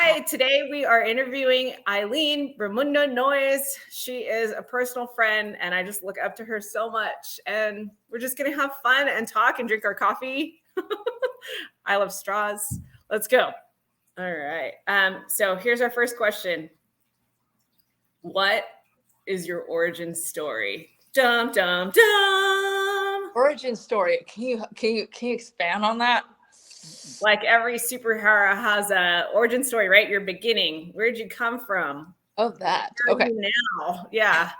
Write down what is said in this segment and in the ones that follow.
Hi, today we are interviewing Eileen Bermundo Noyes. She is a personal friend and I just look up to her so much. And we're just going to have fun and talk and drink our coffee. I love straws. Let's go. All right. So here's our first question. What is your origin story? Dum, dum, dum. Origin story. Can you expand on that? Like every superhero has a origin story, right? Your beginning. Where'd you come from? Oh, that. Where are Okay. you now? Yeah.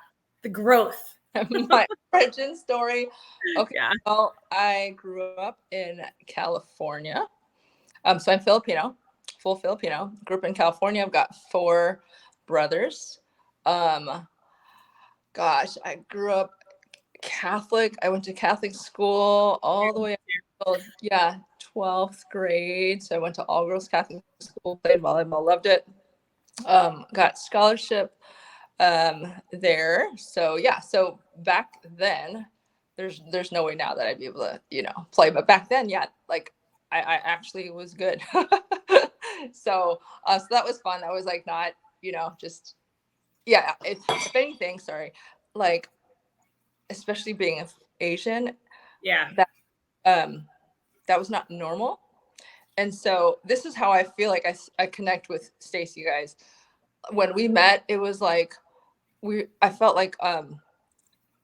The growth. My origin story. Okay. Yeah. Well, I grew up in California. So I'm Filipino, full Filipino. Grew up in California. I've got 4 brothers. Gosh, I grew up Catholic. I went to Catholic school all the way up until 12th grade. So I went to all girls Catholic school, played volleyball, loved it. Got scholarship there. So so back then, there's no way now that I'd be able to, play. But back then, like I actually was good. So that was fun. That was like not, just if anything, sorry, like especially being Asian, that was not normal. And so this is how I feel like I connect with Stacy, guys. When we met, it was like I felt like a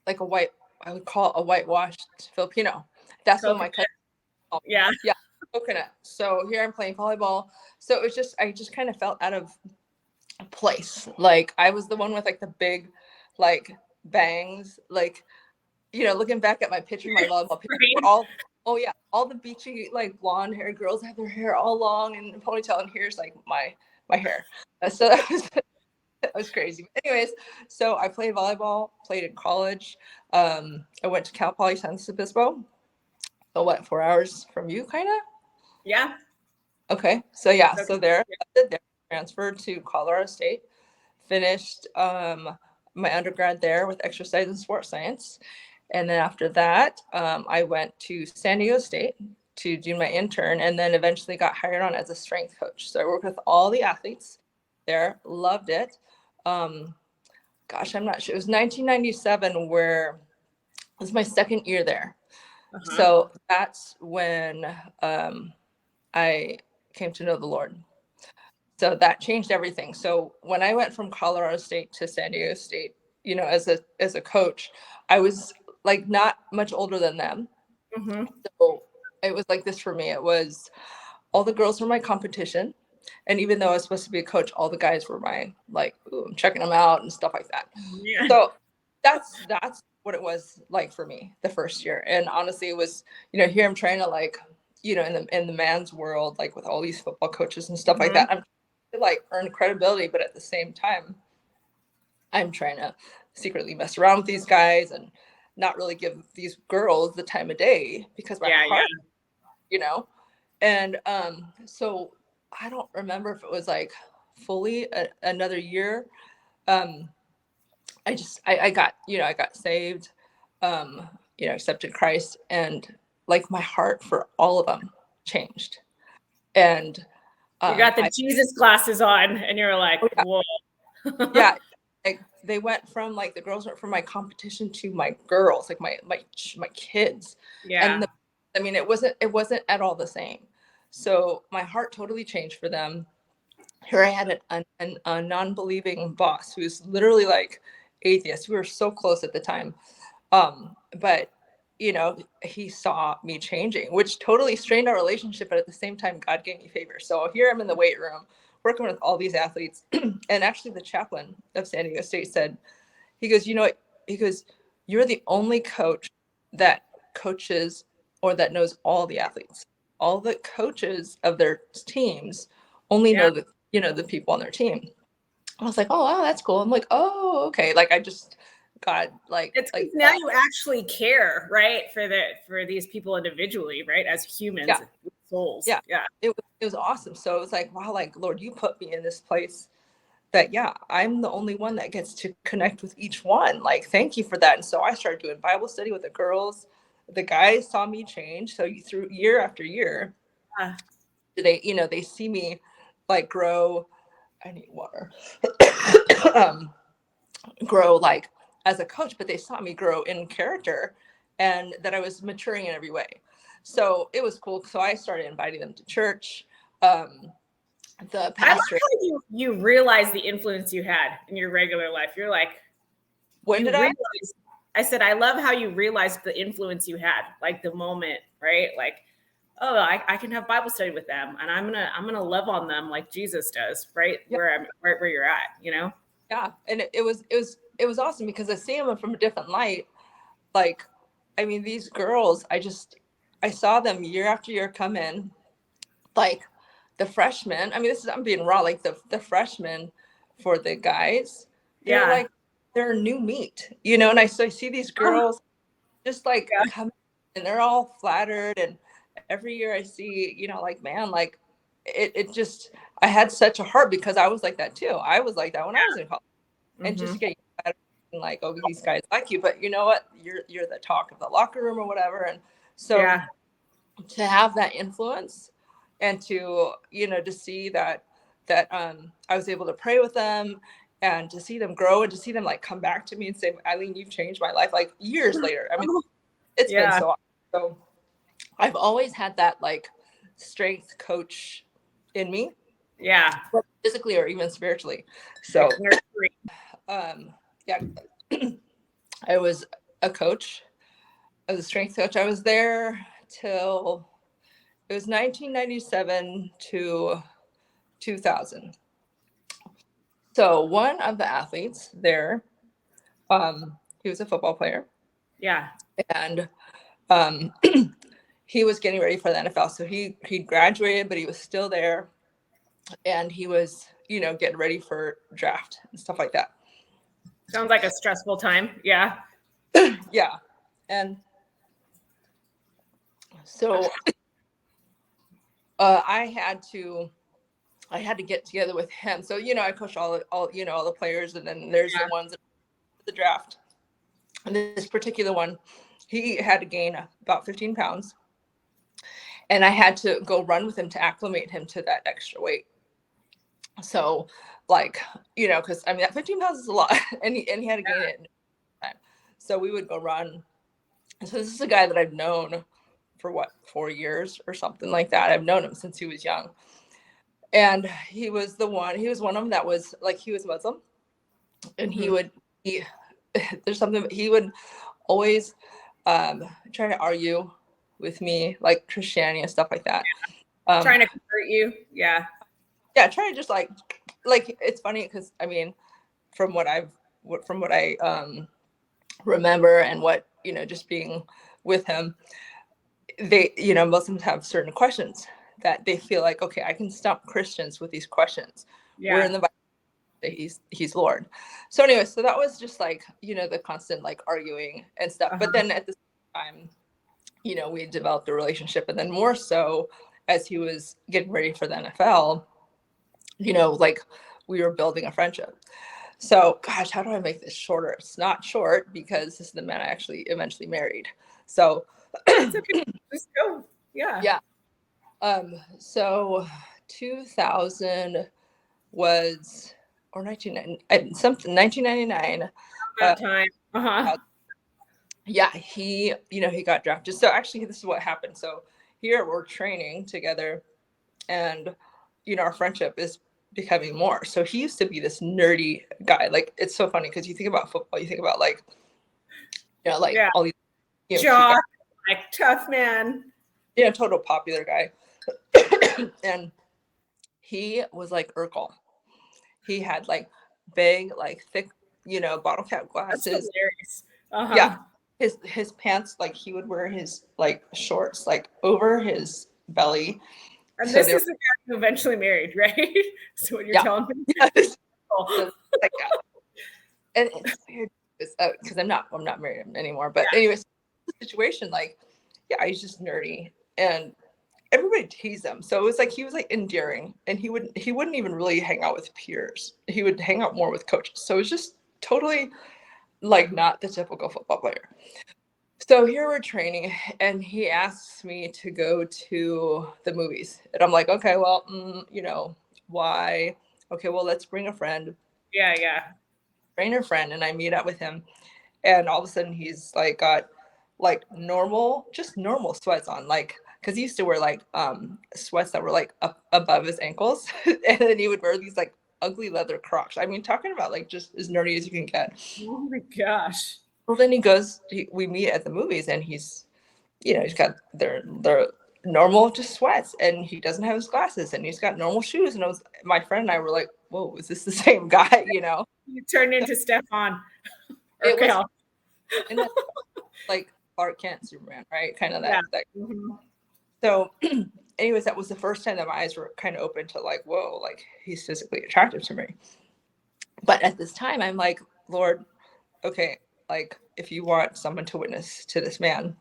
white, I would call it a whitewashed Filipino. That's what my cousin called me. Yeah, coconut. So here I'm playing volleyball. So it was just, I just kind of felt out of place. Like I was the one with like the big, like bangs, like, looking back at my picture, my volleyball picture, all the beachy, like blonde hair girls have their hair all long and a ponytail, and here's like my hair. So that was crazy. But anyways, so I played volleyball, played in college. I went to Cal Poly San Luis Obispo. So what, 4 hours from you, kind of? Yeah. Okay. So so there, transferred to Colorado State, finished my undergrad there with exercise and sports science. And then after that, I went to San Diego State to do my intern, and then eventually got hired on as a strength coach. So I worked with all the athletes there, loved it. Gosh, I'm not sure. It was 1997 where it was my second year there. Uh-huh. So that's when I came to know the Lord. So that changed everything. So when I went from Colorado State to San Diego State, as a coach, I was like not much older than them. Mm-hmm. So it was like this for me. It was all the girls were my competition. And even though I was supposed to be a coach, all the guys were my, like, ooh, I'm checking them out and stuff like that. Yeah. So that's what it was like for me the first year. And honestly, it was, here I'm trying to, like, in the man's world, like with all these football coaches and stuff mm-hmm. like that, I'm trying to like earn credibility, but at the same time, I'm trying to secretly mess around with these guys and not really give these girls the time of day because my heart, and so I don't remember if it was like fully another year. I got, I got saved, accepted Christ, and like my heart for all of them changed. And you got the Jesus glasses on and you're like, whoa. Yeah. Like they went from like, the girls went from my competition to my girls, like my kids. Yeah. And it wasn't at all the same. So my heart totally changed for them. Here I had a non-believing boss who's literally like atheist. We were so close at the time. But he saw me changing, which totally strained our relationship. But at the same time, God gave me favor. So here I'm in the weight room working with all these athletes. And actually the chaplain of San Diego State said, he goes, you're the only coach that coaches or that knows all the athletes. All the coaches of their teams only know the people on their team. I was like, oh, wow, that's cool. I'm like, oh, okay. Like I just got like, it's like now you actually care, right? For these people individually, right? As humans, souls. Yeah. It was awesome. So it was like, wow, like Lord, you put me in this place that, I'm the only one that gets to connect with each one. Like, thank you for that. And so I started doing Bible study with the girls. The guys saw me change. So through year after year, they see me like grow. I need water. Grow like as a coach, but they saw me grow in character and that I was maturing in every way. So it was cool. So I started inviting them to church. The I love pastor. how you realize the influence you had in your regular life. You're like, When did I? I said, I love how you realized the influence you had, like the moment, right? Like, oh, I can have Bible study with them, and I'm gonna love on them like Jesus does, right? Yeah. Right where you're at, you know? Yeah, and it was awesome because I see them from a different light. Like, I mean, these girls, I saw them year after year come in, like the freshmen. I mean, I'm being raw, like the freshmen for the guys, Yeah. they're new meat, and I see these girls just like come and they're all flattered. And every year I see, like, man, like it just, I had such a heart because I was like that too. I was like that when I was in college. And just getting better, and like, oh, these guys like you, but you know what? You're the talk of the locker room or whatever. And so to have that influence and to, to see that I was able to pray with them and to see them grow and to see them like come back to me and say, Eileen, you've changed my life, like years later. I mean, it's been so awesome. So I've always had that like strength coach in me. Yeah. Physically or even spiritually. So yeah, I was a coach. I was a strength coach. I was there till it was 1997 to 2000. So one of the athletes there, he was a football player. Yeah. And he was getting ready for the NFL. So he graduated, but he was still there. And he was, getting ready for draft and stuff like that. Sounds like a stressful time. Yeah. Yeah. And so I had to get together with him. So, I coach all the players, and then there's the ones at the draft. And this particular one, he had to gain about 15 pounds. And I had to go run with him to acclimate him to that extra weight. So like, because I mean, that 15 pounds is a lot, and he had to gain it. So we would go run. So this is a guy that I've known for 4 years or something like that. I've known him since he was young. And he was one of them that was like, he was Muslim, and he would always try to argue with me, like Christianity and stuff like that. Trying to convert you. Yeah. Yeah. Trying to just like, it's funny because I mean, from what I remember and what, just being with him, they, Muslims have certain questions that they feel like, okay, I can stump Christians with these questions. Yeah. We're in the Bible, he's Lord. So anyway, so that was just like, the constant like arguing and stuff. But then at the same time, we developed a relationship, and then more so as he was getting ready for the NFL, like we were building a friendship. So gosh, how do I make this shorter? It's not short because this is the man I actually eventually married. So it's okay. Just go. Yeah. Yeah. So 2000 was, or 1999. Time. Yeah, he got drafted. So actually, this is what happened. So here we're training together, and our friendship is becoming more. So he used to be this nerdy guy. Like, it's so funny because you think about football, you think about like, all these jock, like tough man. Yeah, total popular guy. And he was like Urkel. He had like big, like thick, bottle cap glasses. That's hilarious. Yeah. His pants, like he would wear his like shorts like over his belly. And this is the guy who eventually married, right? So what you're telling me. Yes. And it's weird because I'm not married anymore. But anyways, the situation, like, he's just nerdy, and everybody teased him. So it was like he was like endearing, and he wouldn't even really hang out with peers. He would hang out more with coaches. So it was just totally like not the typical football player. So here we're training, and he asks me to go to the movies, and I'm like, okay, well, why. Okay, well, let's bring a friend. Yeah. Bring a friend, and I meet up with him, and all of a sudden he's like got like just normal sweats on, like because he used to wear like sweats that were like up above his ankles, and then he would wear these like ugly leather Crocs. I mean, talking about like just as nerdy as you can get. Oh my gosh. Well, then we meet at the movies, and he's he's got their normal just sweats, and he doesn't have his glasses, and he's got normal shoes. And my friend and I were like, whoa, is this the same guy? You turned into Stefan. It was and then, like Clark Kent, Superman, right? Kind of that. Mm-hmm. So anyways, that was the first time that my eyes were kind of open to like, whoa, like he's physically attractive to me. But at this time, I'm like, Lord, okay, like if you want someone to witness to this man,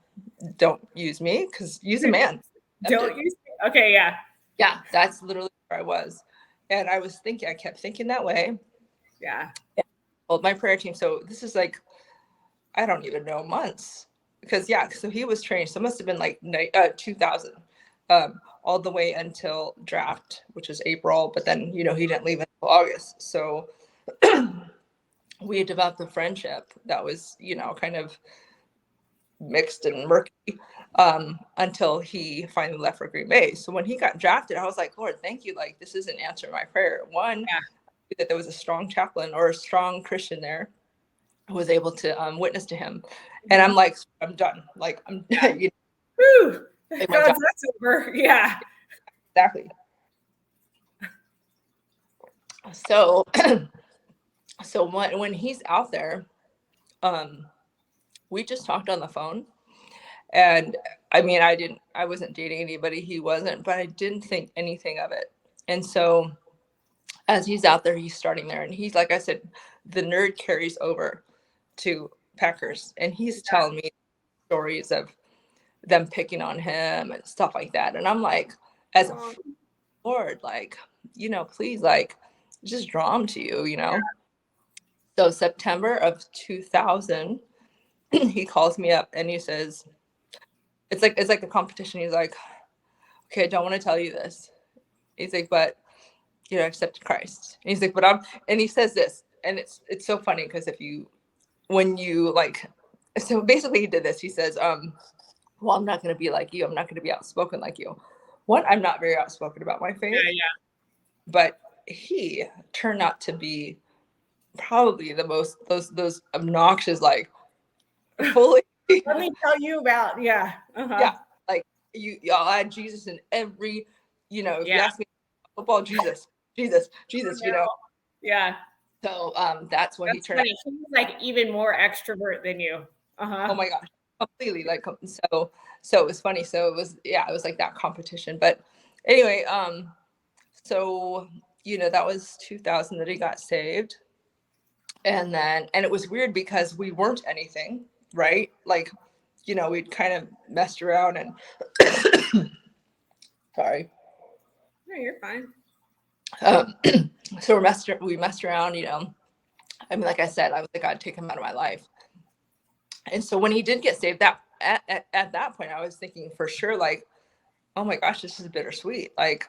don't use me, because use a man. Don't use me. Okay, yeah. Yeah, that's literally where I was. And I kept thinking that way. Yeah. Well, my prayer team, so this is like, I don't even know, months. Because so he was trained, so it must have been like 2000, all the way until draft, which was April, but then, he didn't leave until August. So we developed a friendship that was, kind of mixed and murky until he finally left for Green Bay. So when he got drafted, I was like, Lord, thank you. Like, this is an answer to my prayer. One, that there was a strong chaplain or a strong Christian there who was able to witness to him. And I'm like, I'm done. Like, I'm Whew. Like that's over. Yeah. Exactly. So when he's out there, we just talked on the phone. And I mean, I wasn't dating anybody, he wasn't, but I didn't think anything of it. And so as he's out there, he's starting there, and he's, like I said, the nerd carries over to Packers, and he's telling me stories of them picking on him and stuff like that. And I'm like, as a Lord, like, please, like, just draw him to you, Yeah. So September of 2000, he calls me up and he says, it's like a competition. He's like, okay, I don't want to tell you this. He's like, but I accepted Christ. And he's like, and he says this, and it's so funny because so basically he did this. He says, well, I'm not going to be like you. I'm not going to be outspoken like you. One, I'm not very outspoken about my faith. Yeah. But he turned out to be probably the most, those obnoxious, like, fully. Let me tell you about, yeah. Uh-huh. Yeah. Like, y'all add Jesus in every, if you ask me football, Jesus, Yeah. So that's what he turned out. He's like even more extrovert than you. Uh-huh. Oh my gosh, completely. Like, so it was funny. So it was like that competition. But anyway, so that was 2000 that he got saved. And it was weird because we weren't anything, right? Like, we'd kind of messed around and sorry. No, you're fine. So we messed around, I mean, like I said, I was like, I'd take him out of my life. And so when he did get saved, that at that point, I was thinking for sure, like, oh my gosh, this is bittersweet. Like,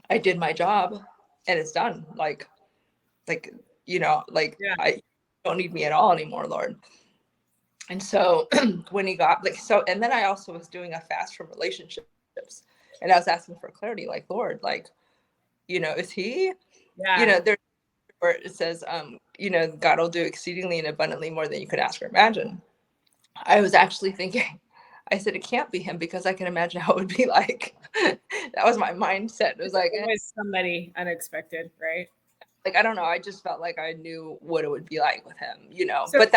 I did my job and it's done. Like, I don't need me at all anymore, Lord. And so when he got and then I also was doing a fast from relationships, and I was asking for clarity, like, Lord, like, is he, there where it says, God will do exceedingly and abundantly more than you could ask or imagine. I was actually thinking, I said, it can't be him, because I can imagine how it would be like. That was my mindset. It was like, it was somebody unexpected, right? Like, I don't know. I just felt like I knew what it would be like with him, So but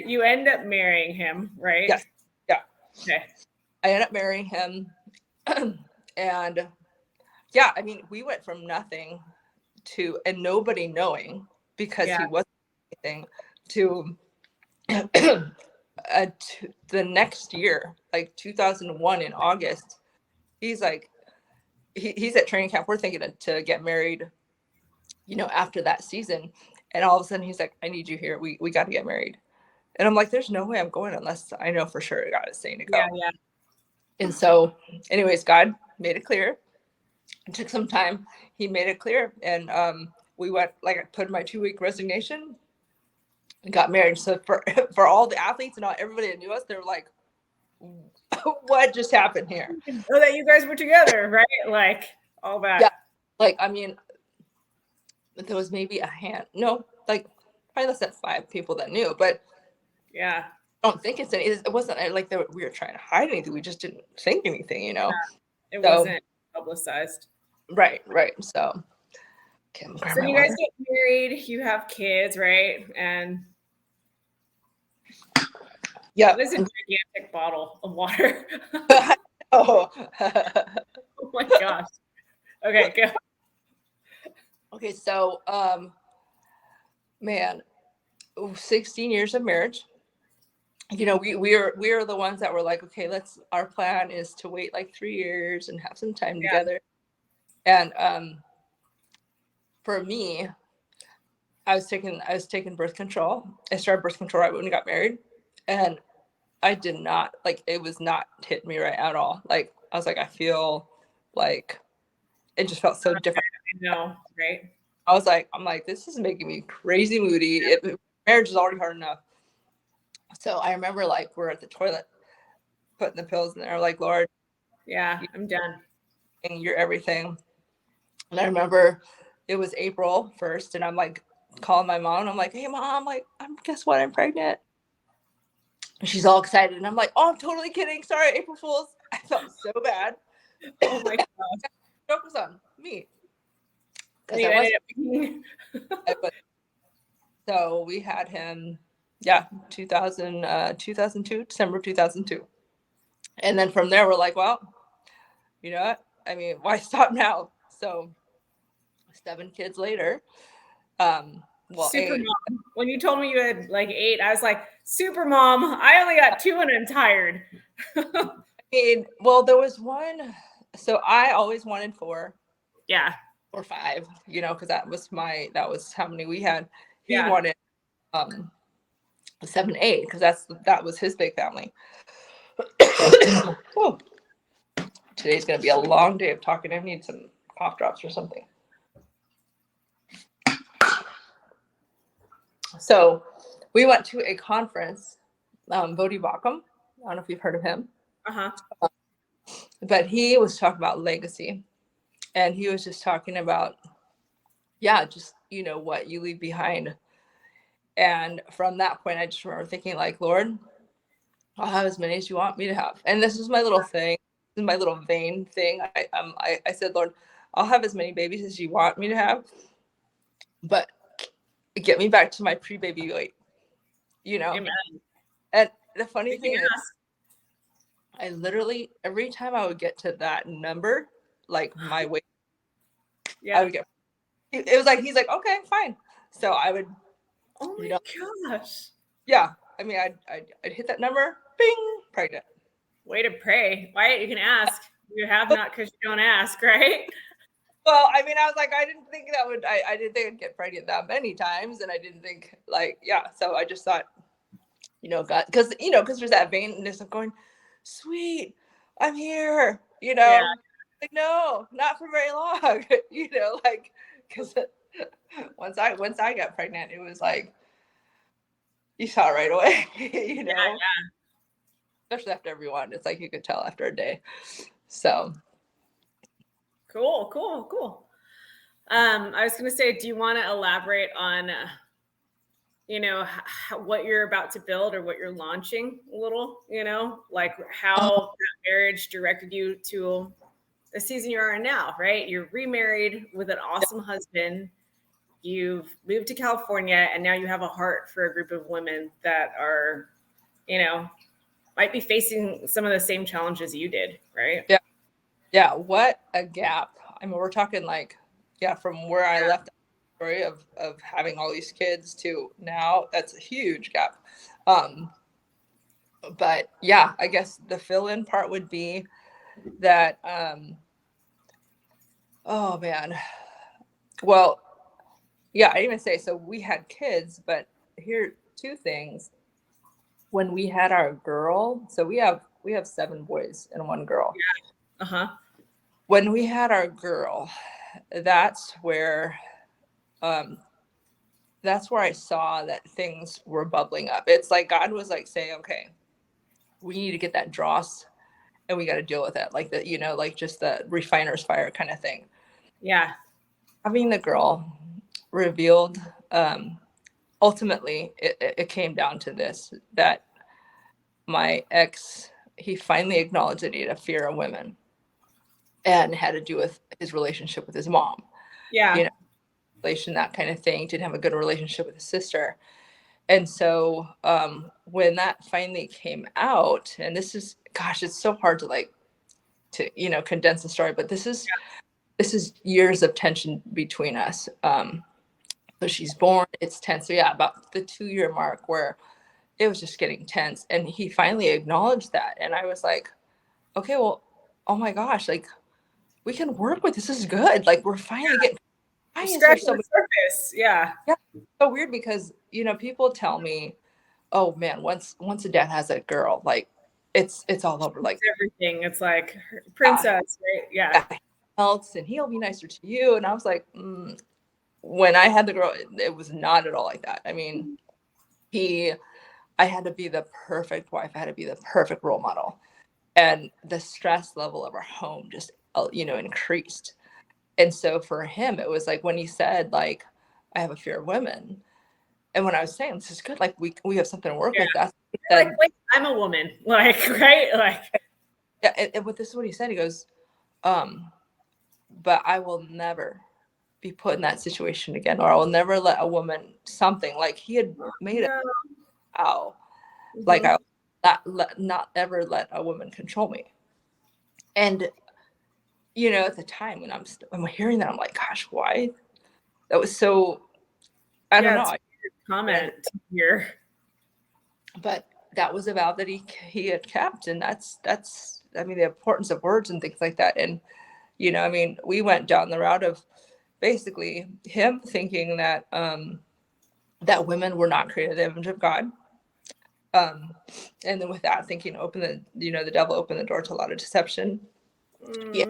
you end up marrying him, right? Yes. Yeah. Okay. I ended up marrying him. And yeah, I mean, we went from nothing to, and nobody knowing, because he wasn't anything, to the next year, like 2001 in August, he's like, he's at training camp. We're thinking to get married, after that season. And all of a sudden he's like, I need you here. We got to get married. And I'm like, there's no way I'm going unless I know for sure God is saying to go. Yeah. And so anyways, God made it clear. It took some time. He made it clear, and we went, like, I put my 2-week resignation and got married. So for all the athletes and all everybody that knew us, they were like, what just happened here? Oh, that you guys were together, right? Like all that. Yeah. Like, I mean, there was maybe like probably less than 5 people that knew, but yeah, I don't think it wasn't like we were trying to hide anything. We just didn't think anything, you know? Yeah, it wasn't publicized. Right. So, okay, so you guys get married, you have kids, right? And yeah, this is a gigantic bottle of water. oh. Oh my gosh. Okay, go. Okay, so man, 16 years of marriage. You know, we are the ones that were like, okay, our plan is to wait like 3 years and have some time together. And for me, I was taking birth control. I started birth control right when we got married, and I did not, like, it was not hitting me right at all. Like, I was like, I feel like it just felt so different. I know, right? I'm like, this is making me crazy moody. Marriage is already hard enough. So I remember, like, we're at the toilet putting the pills in there, like, Lord, yeah, I'm done. You're everything. And I remember it was April 1st, and I'm like calling my mom, and I'm like, hey Mom, like, guess what? I'm pregnant. And she's all excited, and I'm like, oh, I'm totally kidding. Sorry, April Fools. I felt so bad. Oh my gosh. Joke was on me. So we had him, 2002, December 2002. And then from there, we're like, well, you know what? I mean, why stop now? So 7 kids later, super mom. When you told me you had like 8, I was like, super mom. I only got 2 and I'm tired. I mean, well, there was one. So I always wanted 4. Yeah. Or 5, you know, because that was how many we had. He wanted 7, 8, because that was his big family. Oh, today's gonna be a long day of talking. I need some cough drops or something. So we went to a conference, Bodhi Bakum. I don't know if you've heard of him. But he was talking about legacy, and he was just talking about, just, you know, what you leave behind. And from that point, I just remember thinking, like, Lord, I'll have as many as you want me to have. And this is my little thing. This is my little vain thing. I said, Lord, I'll have as many babies as you want me to have, but get me back to my pre-baby weight, you know? Amen. And the funny thing is, I literally, every time I would get to that number, like my weight, I would get, it was like, he's like, okay, fine. So I would, oh my gosh. Yeah. I mean, I'd hit that number, bing, pregnant. Way to pray. Wyatt, you can ask. You have not because you don't ask, right? Well, I mean, I was like, I didn't think I didn't think I'd get pregnant that many times. And I didn't think, like, so I just thought, you know, God, because there's that vainness of going, sweet, I'm here, you know, like, no, not for very long, you know, like, because once I got pregnant, it was like, you saw it right away, you know, especially after everyone, it's like, you could tell after a day. So. Cool. I was going to say, do you want to elaborate on, you know, what you're about to build or what you're launching a little, you know, like how that marriage directed you to the season you are in now, right? You're remarried with an awesome husband. You've moved to California, and now you have a heart for a group of women that are, you know, might be facing some of the same challenges you did, right? Yeah. What a gap. I mean, we're talking like, from where I left the story of having all these kids to now, that's a huge gap. But yeah, I guess the fill-in part would be that, oh man. Well, I didn't even say, so we had kids, but here are 2 things. When we had our girl, so we have 7 boys and 1 girl. when we had our girl, that's where I saw that things were bubbling up. It's like God was like saying, okay, we need to get that dross and we got to deal with it. Like the, like just the refiner's fire kind of thing. Yeah. Having the girl revealed, ultimately it came down to this, that my ex, he finally acknowledged that he had a fear of women, and had to do with his relationship with his mom. Yeah. Relation, that kind of thing. Didn't have a good relationship with his sister. And so when that finally came out, and this is, gosh, it's so hard to condense the story, but this is years of tension between us. So she's born, it's tense. So yeah, about the 2-year mark where it was just getting tense. And he finally acknowledged that. And I was like, okay, well, oh my gosh, like we can work with this. This is good. Like we're finally getting, why is there so much surface? Yeah. Yeah. So weird because, people tell me, oh man, once a dad has a girl, like it's all over. Like it's everything. It's like princess, right? Yeah. Else, and he'll be nicer to you. And I was like, when I had the girl, it was not at all like that. I mean, I had to be the perfect wife. I had to be the perfect role model. And the stress level of our home just, increased. And so for him, it was like when he said, like, I have a fear of women. And when I was saying, this is good, like we have something to work with. That's like, wait, I'm a woman. Like, right? Like, yeah, and this is what he said. He goes, but I will never be put in that situation again, or I will never let a woman, something like he had made it out. Like I will not ever let a woman control me. And at the time when I'm hearing that, I'm like, gosh, why? That was so, I don't know. Comment here. But that was a vow that he had kept. And that's, I mean, the importance of words and things like that. And, I mean, we went down the route of basically him thinking that, that women were not created in the image of God. And then with that thinking, the devil opened the door to a lot of deception. Yeah.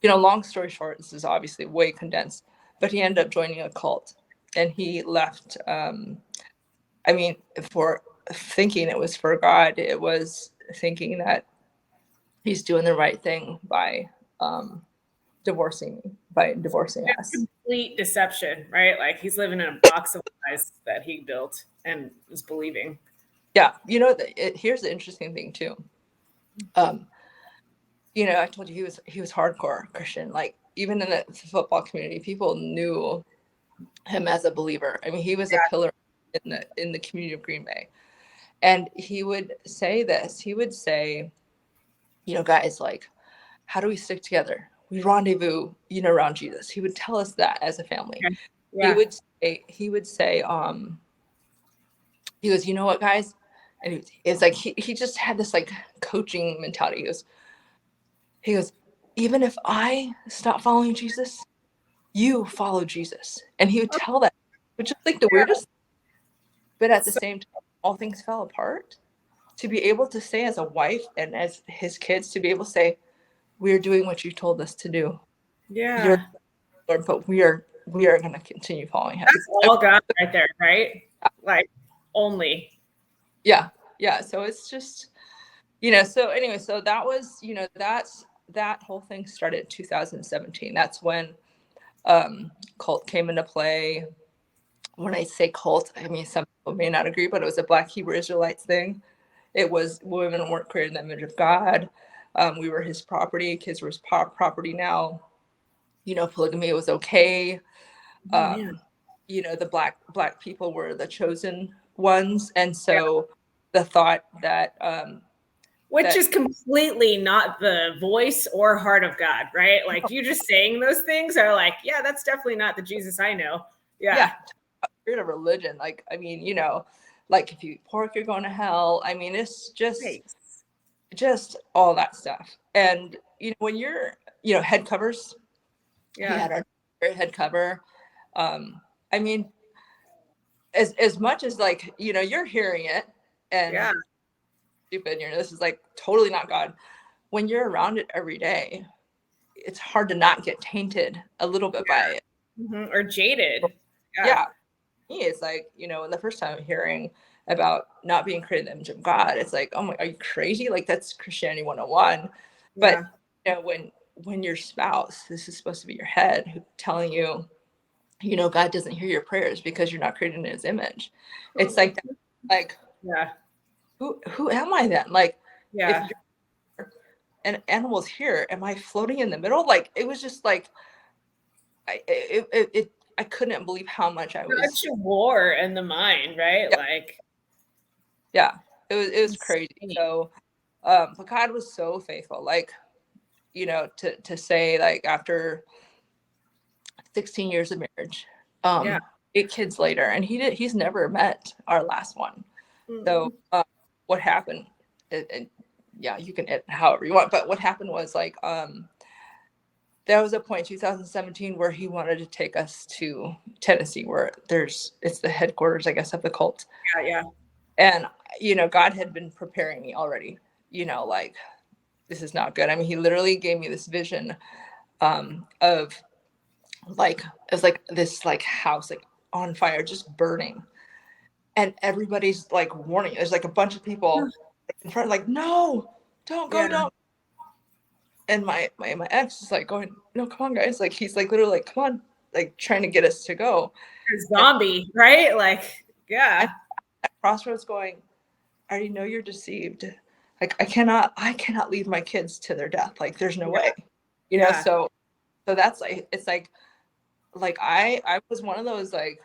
Long story short, this is obviously way condensed, but he ended up joining a cult, and he left. I mean, for thinking it was for God, it was thinking that he's doing the right thing by divorcing us. Complete deception, right? Like he's living in a box of lies that he built and was believing. Yeah, here's the interesting thing too. I told you he was hardcore Christian. Like even in the football community, people knew him as a believer. I mean, he was a pillar in the community of Green Bay. And he would say this. He would say, guys, like, how do we stick together? We rendezvous, around Jesus. He would tell us that as a family. Yeah. He would say, he goes, you know what, guys? And it's like he just had this like coaching mentality. He goes, even if I stop following Jesus, you follow Jesus. And he would tell that, which is like the weirdest. But at the same time, all things fell apart. To be able to say as a wife and as his kids, to be able to say, we're doing what you told us to do. Yeah. But we are going to continue following him. That's all God right there, right? Like only. Yeah. Yeah. So it's just, so anyway, so that was, that whole thing started in 2017. That's when cult came into play. When I say cult, I mean, some people may not agree, but it was a Black Hebrew Israelites thing. It was women weren't created in the image of God. We were his property. Kids were his property now. Polygamy was okay. The black people were the chosen ones. And so the thought that which is completely not the voice or heart of God, right? Like you just saying those things are like, yeah, that's definitely not the Jesus I know. Yeah. Spirit of religion. Like, I mean, like if you eat pork, you're going to hell. I mean, it's just all that stuff. And, when you're, head covers, he had our head cover. I mean, as much as like, you're hearing it and stupid, this is like totally not God. When you're around it every day, it's hard to not get tainted a little bit by it. Mm-hmm. Or jaded. Yeah. It's like, in the first time hearing about not being created in the image of God, it's like, oh my, are you crazy? Like, that's Christianity 101. But when your spouse, this is supposed to be your head, telling you, God doesn't hear your prayers because you're not created in his image. It's like that, like, who am I then? Like, if an animal's here, am I floating in the middle? Like, it was just like, I couldn't believe how much I was. Such a war in the mind, right? Yeah. Like, it was crazy. So, but God was so faithful, like, to say, like, after 16 years of marriage, 8 kids later, and he's never met our last one. Mm-hmm. So, what happened? You can edit however you want, but what happened was, like, there was a point, 2017, where he wanted to take us to Tennessee, where it's the headquarters, I guess, of the cult. Yeah. And, God had been preparing me already, like, this is not good. I mean, he literally gave me this vision of, like, it's like this, like, house, like, on fire, just burning. And everybody's, like, warning. There's, like, a bunch of people in front, like, no, don't go, don't. And my ex is like going, no, come on, guys. Like, he's like literally like, come on, like, trying to get us to go. A zombie, right? Like, yeah. At Crossroads going, I already know you're deceived. Like, I cannot leave my kids to their death. Like, there's no way, so that's like, it's like I was one of those, like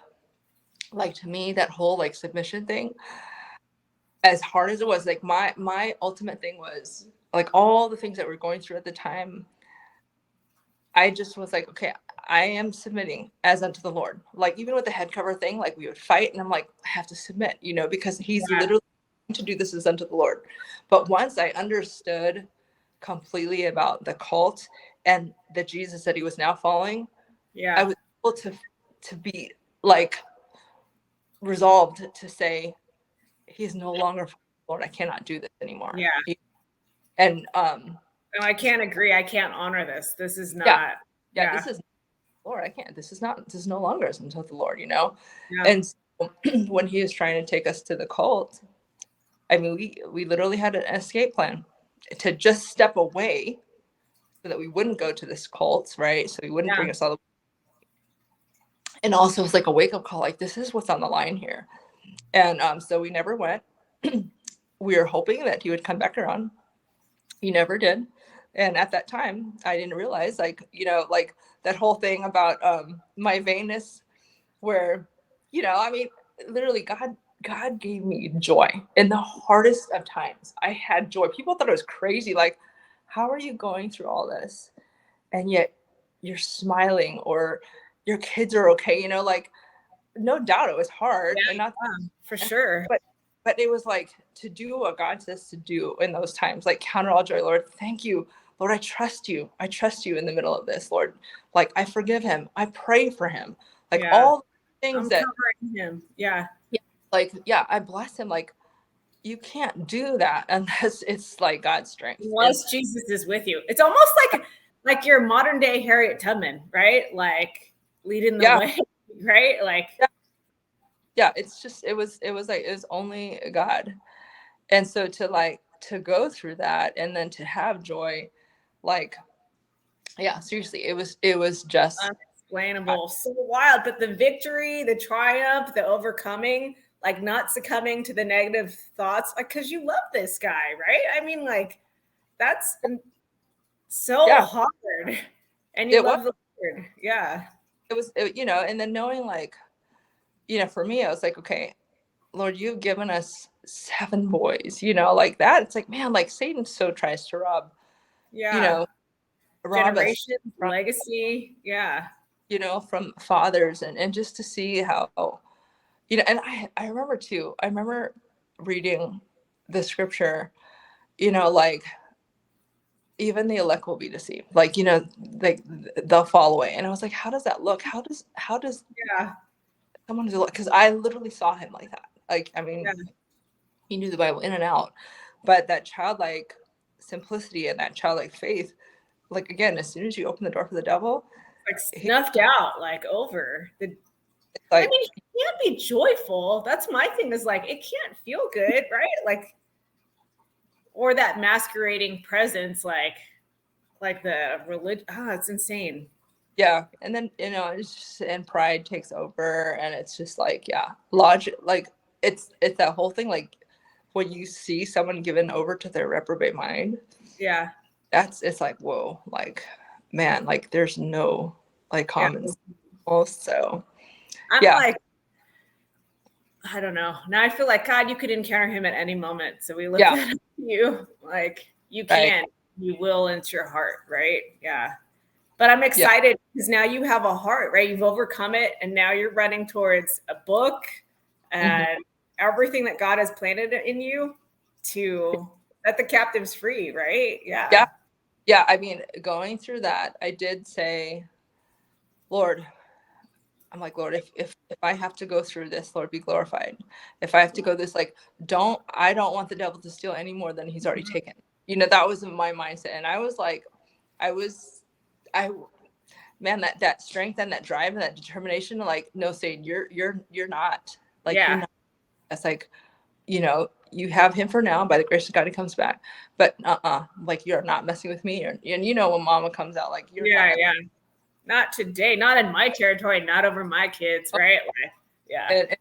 to me, that whole, like, submission thing, as hard as it was, like, my ultimate thing was, like, all the things that we're going through at the time, I just was like, okay, I am submitting as unto the Lord. Like, even with the head cover thing, like, we would fight, and I'm like, I have to submit, because he's literally to do this as unto the Lord. But once I understood completely about the cult and the Jesus that he was now following, I was able to be, like, resolved to say, he's no longer Lord. I cannot do this anymore. Yeah. And no, I can't agree. I can't honor this. This is not. This is Lord. I can't. This is no longer unto the Lord. Yeah. And so, when he was trying to take us to the cult, I mean, we literally had an escape plan to just step away so that we wouldn't go to this cult, right? So he wouldn't bring us all the way. And also, it's like a wake up call. Like, this is what's on the line here. And so we never went. We were hoping that he would come back around. He never did. And at that time, I didn't realize, like, like, that whole thing about my vainness, where, I mean, literally, God gave me joy in the hardest of times. I had joy. People thought it was crazy. Like, how are you going through all this? And yet you're smiling, or your kids are okay, like, no doubt it was hard. And not for sure. But it was like, to do what God says to do in those times, like, counter all joy, Lord, thank you. Lord, I trust you. I trust you in the middle of this, Lord. Like, I forgive him. I pray for him. Like, all things that covering him. Yeah. Like, I bless him. Like, you can't do that unless it's, like, God's strength. Unless Jesus is with you. It's almost like your modern day Harriet Tubman, right? Like, leading the way, right? Like, it's just, it was only God. And so to go through that, and then to have joy, like, seriously, it was just unexplainable, so wild. But the victory, the triumph, the overcoming, like, not succumbing to the negative thoughts, like, because you love this guy, right? I mean, like, that's so hard, and you love the Lord. It was, and then knowing, like, for me, I was like, okay, Lord, you've given us 7 boys, like that. It's like, man, like, Satan so tries to rob, generation, legacy, from fathers, and just to see how, and I remember reading the scripture, like, even the elect will be deceived, like, like, they'll fall away. And I was like, how does that look? How does someone do, because I literally saw him like that. Like, I mean, he knew the Bible in and out, but that childlike simplicity and that childlike faith like, again, as soon as you open the door for the devil, like snuffed out, like over the. Like, I mean, it can't be joyful. That's my thing. Is like it can't feel good, right? Like, or that masquerading presence, like the religion. Ah, it's insane. yeah, and then it's just, and pride takes over, and it's just like, yeah, logic, like it's that whole thing, like when you see someone given over to their reprobate mind, Yeah, it's like, whoa, like, man, like there's no like yeah. common sense. So I'm yeah, like, I don't know. Now I feel like God, you could encounter him at any moment. So we lift yeah, that up to you. Like you right, can, you will into your heart, right? Yeah. But I'm yeah, excited because now you have a heart, right? You've overcome it, and now you're running towards a book mhm, and everything that God has planted in you to set the captives free, right? yeah, Yeah. yeah. I mean, going through that, I did say, Lord, I'm like, Lord, if I have to go through this, Lord, be glorified. If I have to go this, like, I don't want the devil to steal any more than he's already taken. That was my mindset. And I was like, I was, I, man, that strength and that drive and that determination, like, no, Satan, you're not, like, you're Yeah. not. That's like, you have him for now. By the grace of God, he comes back. But like, you're not messing with me. And when Mama comes out, like, you're not. Yeah. Yeah. Not today, not in my territory, not over my kids, right? Like, yeah.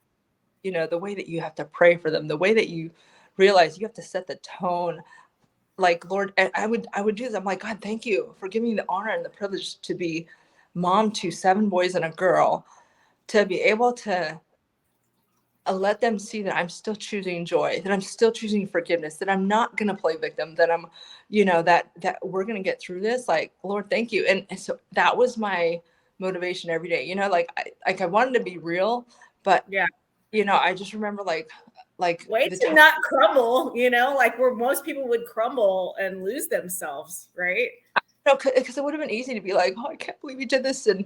And the way that you have to pray for them, the way that you realize you have to set the tone, like, Lord, I would do this. I'm like, God, thank you for giving me the honor and the privilege to be mom to 7 boys and a girl, to be able to let them see that I'm still choosing joy, that I'm still choosing forgiveness, that I'm not going to play victim, that I'm, that we're going to get through this. Like, Lord, thank you. And so that was my motivation every day, like, I wanted to be real, but Yeah. I just remember like Way the to time. not crumble, like where most people would crumble and lose themselves, right? No, because it would have been easy to be like, oh, I can't believe you did this, Yeah.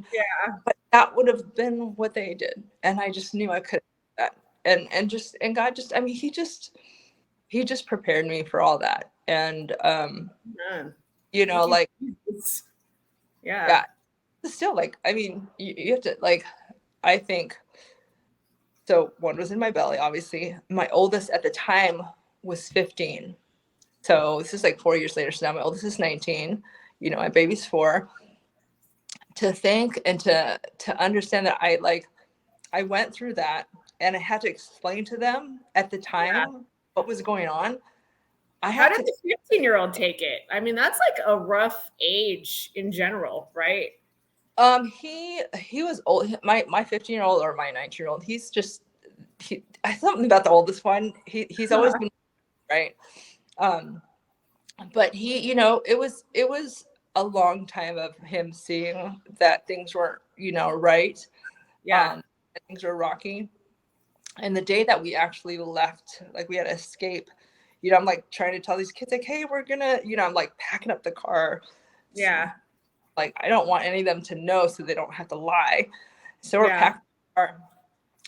but that would have been what they did, and I just knew I could do that, and God just, I mean, he just prepared me for all that, and Man. Thank you. like, Jesus. Yeah. yeah, still, like, I mean, you have to, like, I think so. One was in my belly, obviously. My oldest at the time was 15. So this is like 4 years later. So now my oldest is 19. My baby's 4. To think and to understand that I went through that, and I had to explain to them at the Yeah. time what was going on. I How had did to. the 15-year-old take it? I mean, that's like a rough age in general, right? He was old. My 15-year-old or my 19-year-old. He's just something about the oldest one. He's always been right. Um, but it was a long time of him seeing that things weren't right, Yeah. and things were rocky. And the day that we actually left, like, we had to escape, I'm like trying to tell these kids, like, hey, we're gonna, I'm like packing up the car, Yeah. like, I don't want any of them to know so they don't have to lie. So we're Yeah. packing the car,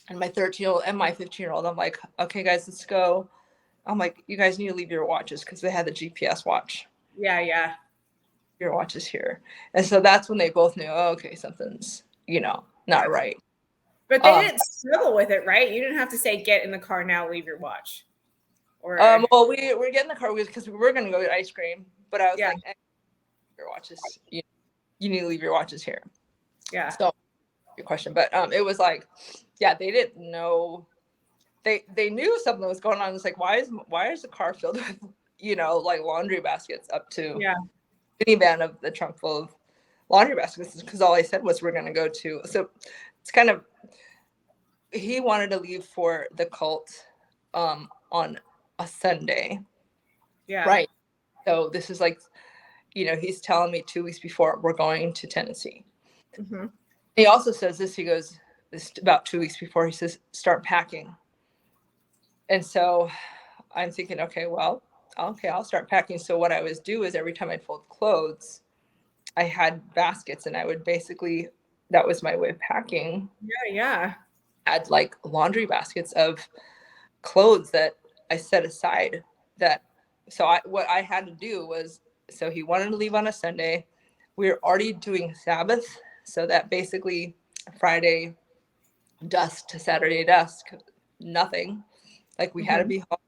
and my 13-year-old and my 15-year-old, I'm like, okay guys, let's go. I'm like, you guys need to leave your watches, because they had the GPS watch. Yeah. Yeah. Your watch is here. And so that's when they both knew, oh, okay, something's, not right. But they didn't struggle with it, right? You didn't have to say, get in the car now, leave your watch. Or Well, we're getting the car because we were going to go get ice cream, but I was yeah. like, your watches, you need to leave your watches here. Yeah. So your question, but it was like, yeah, they didn't know. They knew something was going on. It's like, why is the car filled with, like, laundry baskets up to Yeah. minivan of the trunk full of laundry baskets? Because all I said was we're going to go to. So it's kind of, he wanted to leave for the cult on a Sunday, Yeah. right? So this is like, he's telling me 2 weeks before we're going to Tennessee. Mm-hmm. He also says this. He goes, this about 2 weeks before, he says, start packing. And so I'm thinking, okay, well, okay, I'll start packing. So what I would do is every time I'd fold clothes, I had baskets, and I would basically, that was my way of packing. Yeah. Yeah. Had like laundry baskets of clothes that I set aside. What I had to do was, so he wanted to leave on a Sunday. we were already doing Sabbath. So that basically Friday dusk to Saturday dusk, nothing. Like we had to be home.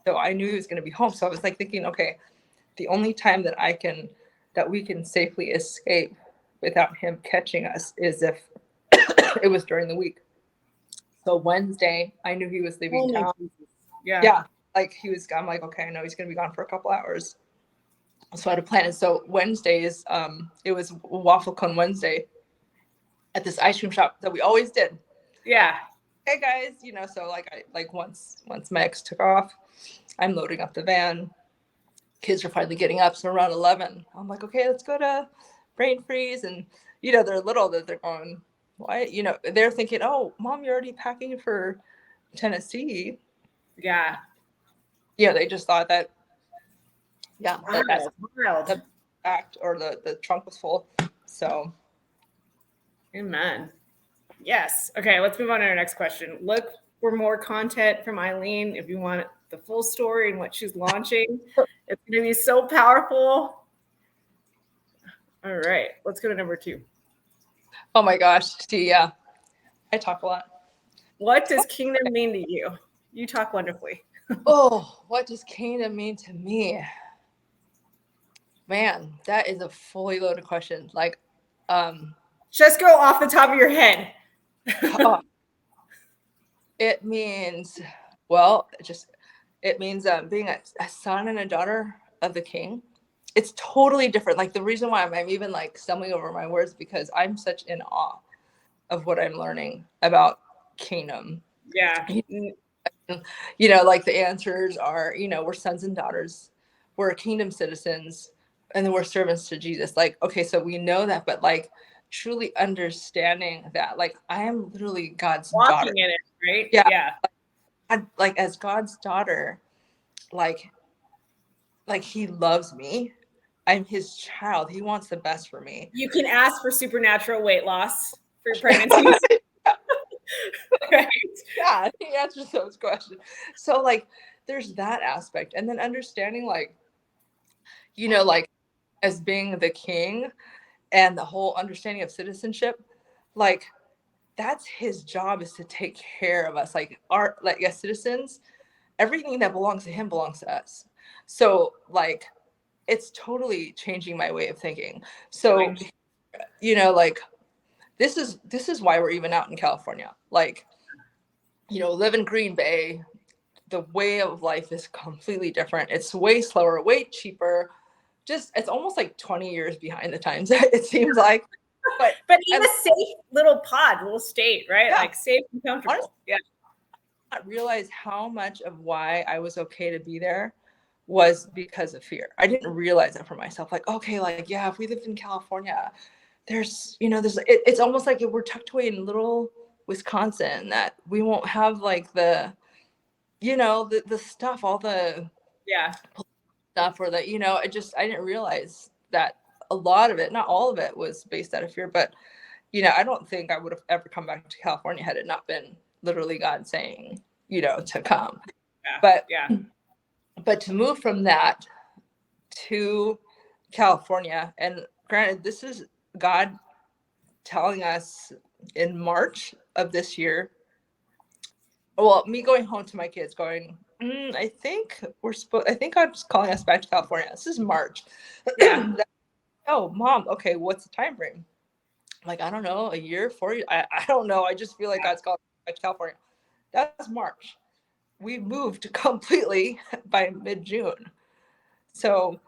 So I knew he was going to be home. So I was like thinking, okay, the only time that we can safely escape without him catching us is if it was during the week. So Wednesday, I knew he was leaving town. Yeah. Like I'm like, okay, I know he's going to be gone for a couple hours. So I had a plan. And so Wednesdays, it was Waffle Cone Wednesday at this ice cream shop that we always did. Yeah. Hey guys, so once my ex took off, I'm loading up the van. Kids are finally getting up. So around 11, I'm like, okay, let's go to Brain Freeze. And, they're little that they're going, what? They're thinking, oh, Mom, you're already packing for Tennessee. Yeah. Yeah. They just thought that, wild. Packed or the trunk was full. So. Amen. Yes. Okay. Let's move on to our next question. Look for more content from Eileen if you want the full story and what she's launching. It's going to be so powerful. All right. Let's go to number 2. Oh my gosh. Yeah. I talk a lot. What does kingdom mean to you? You talk wonderfully. Oh, what does kingdom mean to me? Man, that is a fully loaded question. Like, just go off the top of your head. It means, being a son and a daughter of the King. It's totally different. Like the reason why I'm even like stumbling over my words, because I'm such in awe of what I'm learning about kingdom. Yeah. Like the answers are, we're sons and daughters, we're kingdom citizens, and then we're servants to Jesus. Like, okay, so we know that, but like truly understanding that, like I am literally God's daughter. In it, right? Yeah. Like as God's daughter, like he loves me. I'm his child. He wants the best for me. You can ask for supernatural weight loss for your pregnancy. Right. Yeah, he answers those questions. So like there's that aspect. And then understanding like, like as being the King and the whole understanding of citizenship, like that's his job, is to take care of us. Like as citizens, everything that belongs to him belongs to us. So like it's totally changing my way of thinking. So, like this is why we're even out in California. Like, live in Green Bay, the way of life is completely different. It's way slower, way cheaper. Just, it's almost like 20 years behind the times, it seems like. But in a safe little state, right? Yeah. Like safe and comfortable. Honestly, yeah. I didn't realize how much of why I was okay to be there was because of fear. I didn't realize that for myself. Like, okay, like, yeah, if we lived in California, it's almost like if we're tucked away in little Wisconsin, that we won't have like the stuff, all the stuff, or that, I didn't realize that a lot of it, not all of it, was based out of fear. But, I don't think I would have ever come back to California had it not been literally God saying, to come. Yeah. But to move from that to California, and granted, this is God telling us in March of this year. Well, me going home to my kids going, I think God's calling us back to California. This is March. Yeah. Oh, Mom, okay, what's the time frame? Like, I don't know, a year, 4 years. I don't know. I just feel like God's calling us back to California. That's March. We moved completely by mid-June. So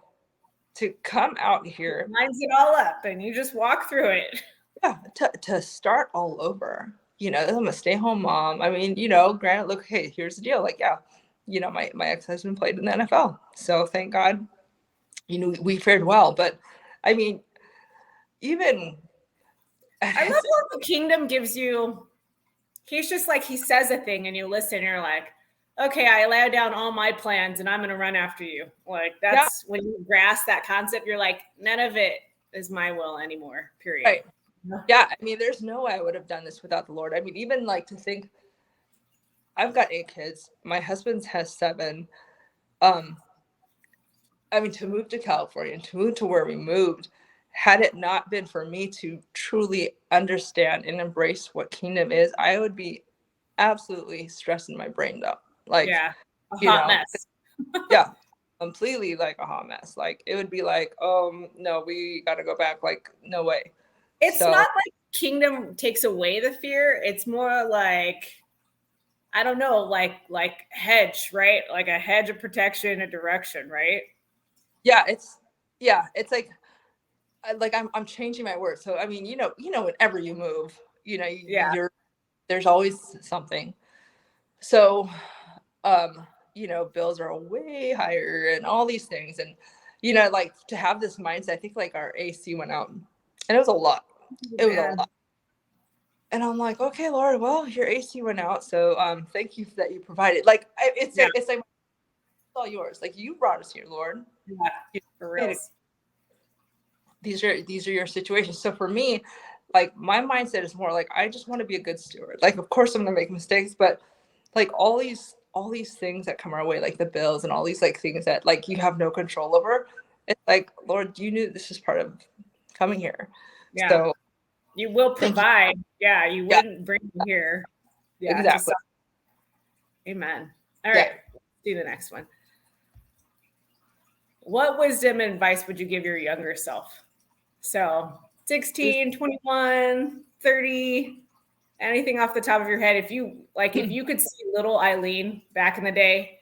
to come out here, lines it all up and you just walk through it. Yeah, to start all over. I'm a stay-home mom. I mean, granted, look, hey, here's the deal. Like, yeah, my ex-husband played in the NFL. So thank God, we fared well. But I mean, even I love how the kingdom gives you, he's just like, he says a thing and you listen and you're like, okay, I lay down all my plans and I'm going to run after you. Like that's when you grasp that concept, you're like, none of it is my will anymore, period. Right. Yeah. I mean, there's no way I would have done this without the Lord. I mean, even like to think, I've got 8 kids. My husband's has 7. I mean, to move to California, to move to where we moved had it not been for me to truly understand and embrace what kingdom is, I would be absolutely stressing my brain out. Like, yeah, a you hot know, mess. yeah, completely like a hot mess. Like it would be like, no, we got to go back. Like, no way. It's So not like kingdom takes away the fear. It's more like, I don't know, like hedge, right? Like a hedge of protection, a direction, right? yeah, it's like I'm changing my words. So I mean, whenever you move, Yeah. there's always something. So bills are way higher and all these things. And, like to have this mindset, I think like our AC went out and it was a lot. It was a Man. lot. And I'm like, okay, Lord, well, your AC went out. So thank you for that you provided. Like it's Yeah. like it's all yours. Like you brought us here, Lord. Yeah. You For made real. it. These are your situations. So for me, like my mindset is more like I just want to be a good steward. Like of course I'm gonna make mistakes, but like all these things that come our way, like the bills and all these like things that like you have no control over. It's like, Lord, you knew this is part of coming here. Yeah. So You will thank you. provide. Yeah. You Yeah, wouldn't bring me here. Yeah. exactly. Amen. All Yeah. right. Let's do the next one. What wisdom and advice would you give your younger self? So 16, 21, 30, anything off the top of your head. If you could see little Eileen back in the day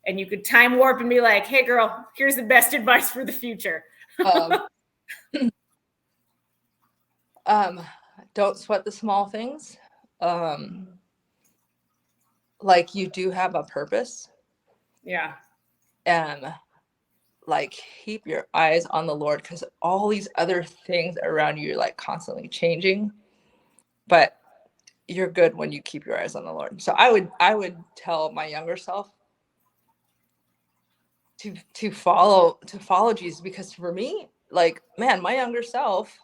and you could time warp and be like, hey girl, here's the best advice for the future. um, don't sweat the small things. Like you do have a purpose, Yeah. and like keep your eyes on the Lord, because all these other things around you are like constantly changing, but you're good when you keep your eyes on the Lord. So I would tell my younger self to follow Jesus, because for me, like, man, my younger self,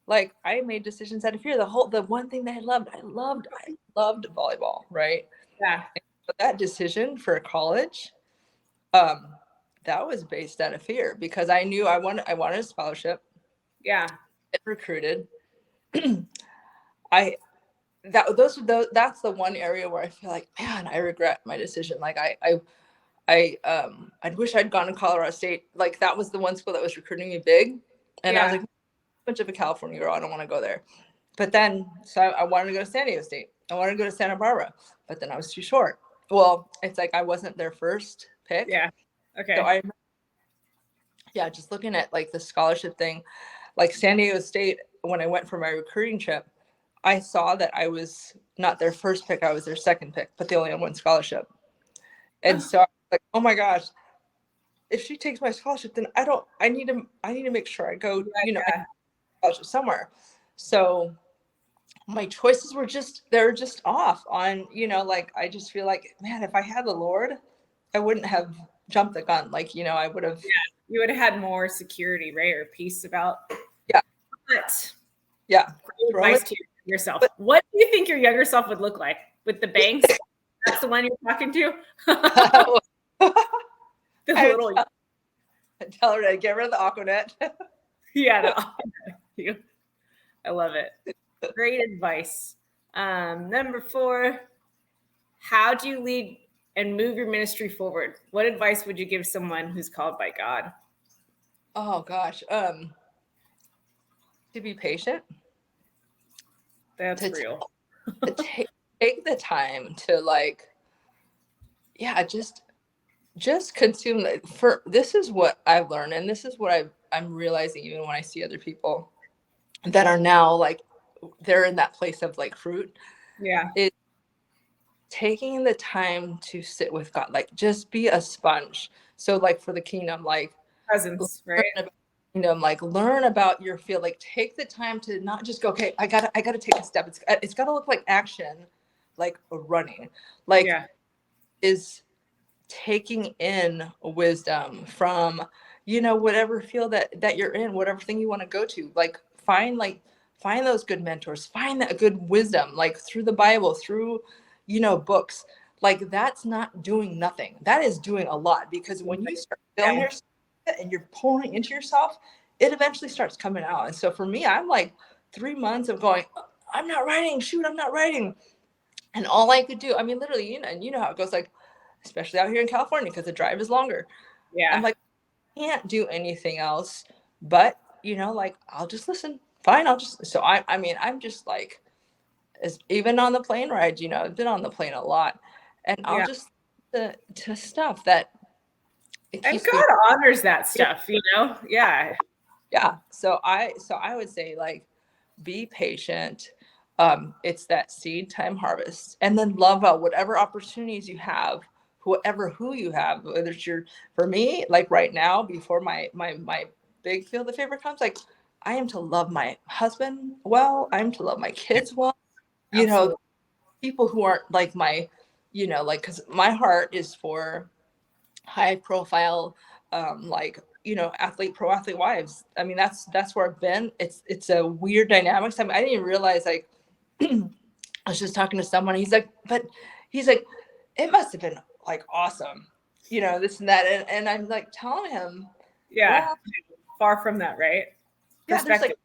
like I made decisions out of fear. The one thing that I loved volleyball, right? Yeah. But that decision for college, that was based out of fear, because I knew I wanted a scholarship, Yeah. get recruited. I that's the one area where I feel like, man, I regret my decision. Like I wish I'd gone to Colorado State. Like that was the one school that was recruiting me big, and I was Yeah. like, much of a California girl, I don't want to go there. But then, so I wanted to go to San Diego State. I wanted to go to Santa Barbara, but then I was too short. Well, it's like I wasn't their first pick. Yeah. So Okay. just looking at like the scholarship thing, like San Diego State, when I went for my recruiting trip, I saw that I was not their first pick, I was their second pick, but they only had one scholarship. And so I was like, oh my gosh, if she takes my scholarship, then I need to make sure I go, Yeah. scholarship somewhere. So my choices they're just off on, like I just feel like, man, if I had the Lord, I wouldn't have jumped the gun. Like, I would have. Yeah. You would have had more security, right? Or peace about. Yeah. But Yeah. advice to yourself. What do you think your younger self would look like with the bangs? That's the one you're talking to? The little. Tell her to get rid of the Aquanet. Yeah. I love it. Great advice. Number 4, how do you lead and move your ministry forward? What advice would you give someone who's called by God? Oh gosh. To be patient. That's real. To take the time to like, yeah, just consume for this is what I've learned, and this is what I'm realizing even when I see other people that are now like they're in that place of like fruit. Yeah. It's taking the time to sit with God, like just be a sponge. So like for the kingdom, like Presence, right? Like learn about your field, like take the time to not just go, okay, I gotta take a step. It's gotta look like action, like running, like is taking in wisdom from, whatever field that you're in, whatever thing you want to go to, like find those good mentors, find that good wisdom, like through the Bible, through, books. Like that's not doing nothing. That is doing a lot, because when you start filling yourself and you're pouring into yourself, it eventually starts coming out. And so for me, I'm like 3 months of going, I'm not writing, shoot, I'm not writing. And all I could do, I mean, literally, and you know how it goes, like, especially out here in California, because the drive is longer. Yeah. I'm like, I can't do anything else, but, like, I'll just listen. Fine. So I mean, I'm just like, even on the plane ride, I've been on the plane a lot, and I'll just to stuff that it and keeps me. God honors that stuff, Yeah. Yeah. So I would say, like, be patient. It's that seed time harvest, and then love out whatever opportunities you have, who you have, whether it's for me, like right now, before my big field of favor comes, like, I am to love my husband well, I'm to love my kids well, Absolutely. people who aren't like my, like, because my heart is for high profile, like, pro athlete wives. I mean, that's where I've been. It's a weird dynamic. I mean, I didn't even realize, like, I was just talking to someone. He's like, it must have been like awesome, this and that. And I'm like telling him, Yeah. well, Far from that, right? yeah, there's like,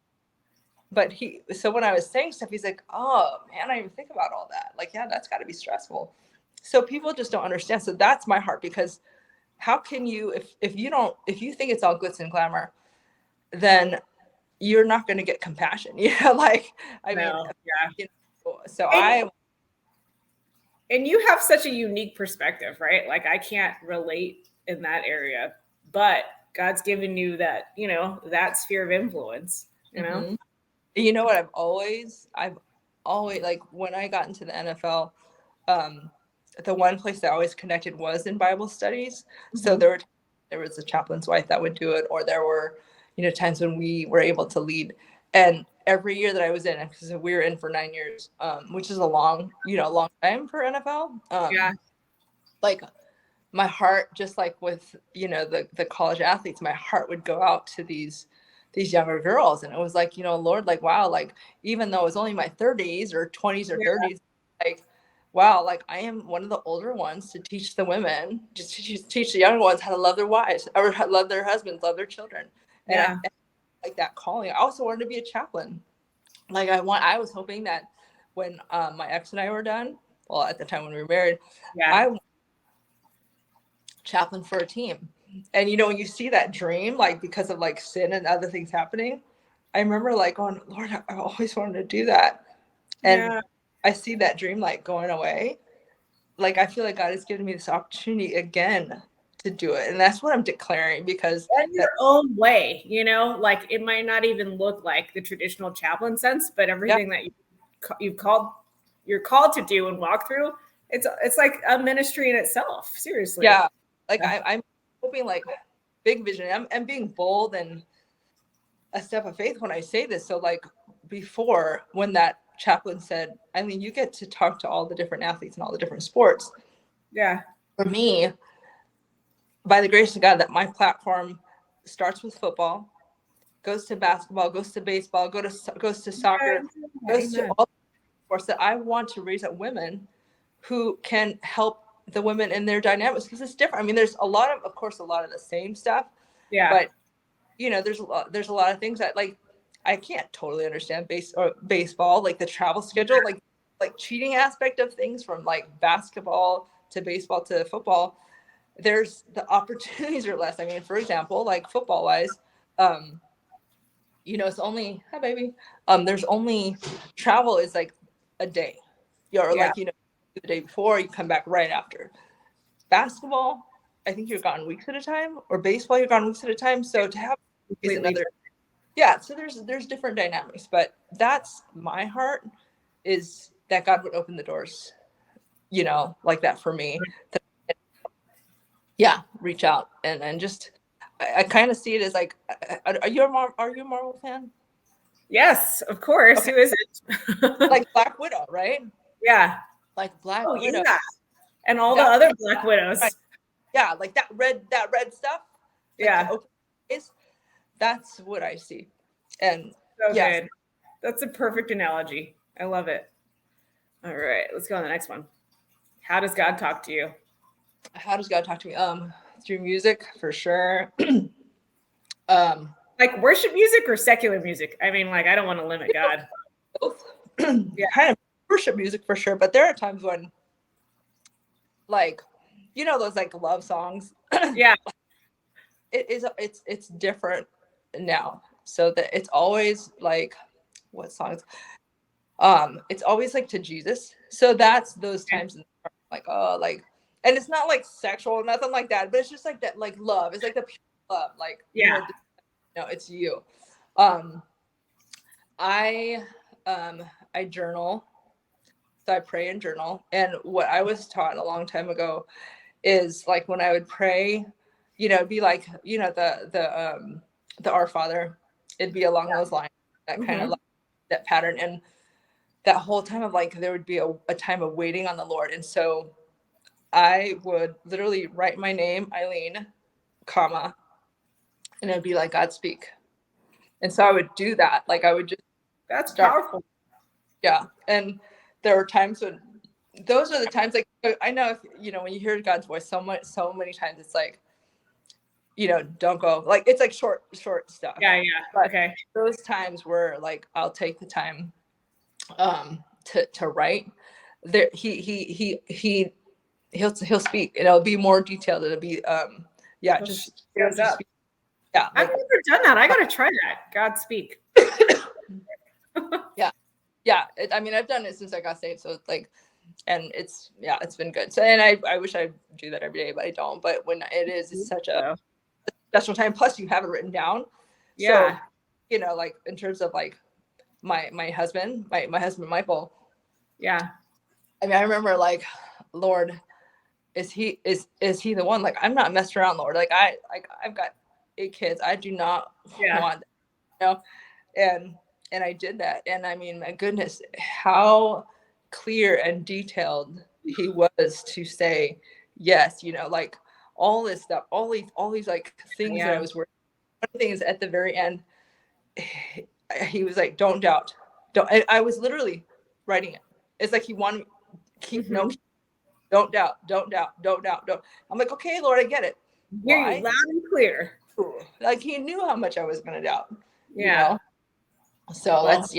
but so when I was saying stuff, he's like, oh man, I didn't even think about all that. Like, yeah, that's got to be stressful. So people just don't understand. So that's my heart, because how can you, if you think it's all glitz and glamour, then you're not going to get compassion. Like, I mean, yeah. So and you have such a unique perspective, right? Like, I can't relate in that area, but God's given you that, that sphere of influence, Mm-hmm. You know what? I've always, like, when I got into the NFL, the one place that I always connected was in Bible studies. Mm-hmm. So there was a chaplain's wife that would do it, or there were, times when we were able to lead. And every year that I was in, because we were in for 9 years, which is a long time for NFL. Like, my heart, just like with, the college athletes, my heart would go out to these younger girls. And it was like, Lord, like, wow, like, even though it was only my 30s or 20s or 30s, like, wow, like, I am one of the older ones to teach the women, just to teach the younger ones how to love their wives, or love their husbands, love their children. And I like that calling. I also wanted to be a chaplain. Like, I was hoping that when my ex and I were done, well, at the time when we were married, I chaplain for a team. And when you see that dream, like, because of like sin and other things happening, I remember like going, Lord, I always wanted to do that. And I see that dream like going away. Like, I feel like God has given me this opportunity again to do it. And that's what I'm declaring, because in your own way, like, it might not even look like the traditional chaplain sense, but everything that you're called to do and walk through, it's like a ministry in itself. Seriously. Yeah. Like, I'm hoping, like, big vision. I'm being bold and a step of faith when I say this. So, like, before, when that chaplain said, Eileen, you get to talk to all the different athletes and all the different sports. Yeah. For me, by the grace of God, that my platform starts with football, goes to basketball, goes to baseball, goes to soccer, goes to all the sports, that I want to raise up women who can help the women in their dynamics, because it's different. I mean, there's of course, a lot of the same stuff. Yeah. But there's a lot of things that, like, I can't totally understand baseball, like the travel schedule, like cheating aspect of things, from like basketball to baseball to football. There's the opportunities are less. I mean, for example, like football wise, it's only, hi baby. There's only, travel is like a day. Like, the day before, you come back right after. Basketball, I think you're gone weeks at a time, or baseball, you're gone weeks at a time. So to have is another, so there's different dynamics, but that's my heart, is that God would open the doors, like that for me. Reach out and just, I kind of see it as like, are you a Marvel fan? Yes, of course. Okay. Who isn't? Like Black Widow, right? Yeah. Like Black Widow. Yeah. And all the other Black Widows. Right. Yeah, like that red stuff. Like, that's what I see. And so good. That's a perfect analogy. I love it. All right, let's go on the next one. How does God talk to you? How does God talk to me? Through music, for sure. Like Like worship music or secular music? I mean, like, I don't want to limit God. Both. Yeah. Kind of worship music for sure, but there are times when, like, you know, those like love songs. Yeah. It's different now. So that it's always like, what songs? It's always like to Jesus. So that's those times like, oh, like, and it's not like sexual, nothing like that, but it's just like that, like love. It's like the pure love, like, Yeah. no, it's you. I journal. So I pray and journal. And what I was taught a long time ago is like when I would pray, you know, it'd be like, you know, the Our Father, it'd be along those lines, that kind of like that pattern. And that whole time of like, there would be a time of waiting on the Lord. And so I would literally write my name, Eileen, comma, and it'd be like, God speak. And so I would do that. Like I would just That's powerful. Yeah. And there were times when those are the times, like, I know, if, you know, when you hear God's voice so many times, it's like, you know, don't go, like, it's like short stuff. Yeah. But okay. those times where like, I'll take the time to write there. He'll speak, and it'll be more detailed. It'll be, He'll just shows up. speak. Yeah. I've never done that. I got to try that. God speak. Yeah. I mean, I've done it since I got saved. So it's like, and it's been good. So, and I wish I do that every day, but I don't. But when it is, it's such a special time. Plus you have it written down. Yeah. So, you know, like in terms of like my husband, my husband, Michael. Yeah. I mean, I remember like, Lord, is he the one? Like, I'm not messing around, Lord. Like I've got 8 kids. I do not want, you know, and I did that. And I mean, my goodness, how clear and detailed he was to say, yes, you know, like all this stuff, all these like things that I was working. One thing is at the very end, he was like, don't doubt. I was literally writing it. It's like he wanted me keep don't doubt. I'm like, okay, Lord, I get it. Hear you loud and clear. Like he knew how much I was going to doubt. Yeah. You know? So that's,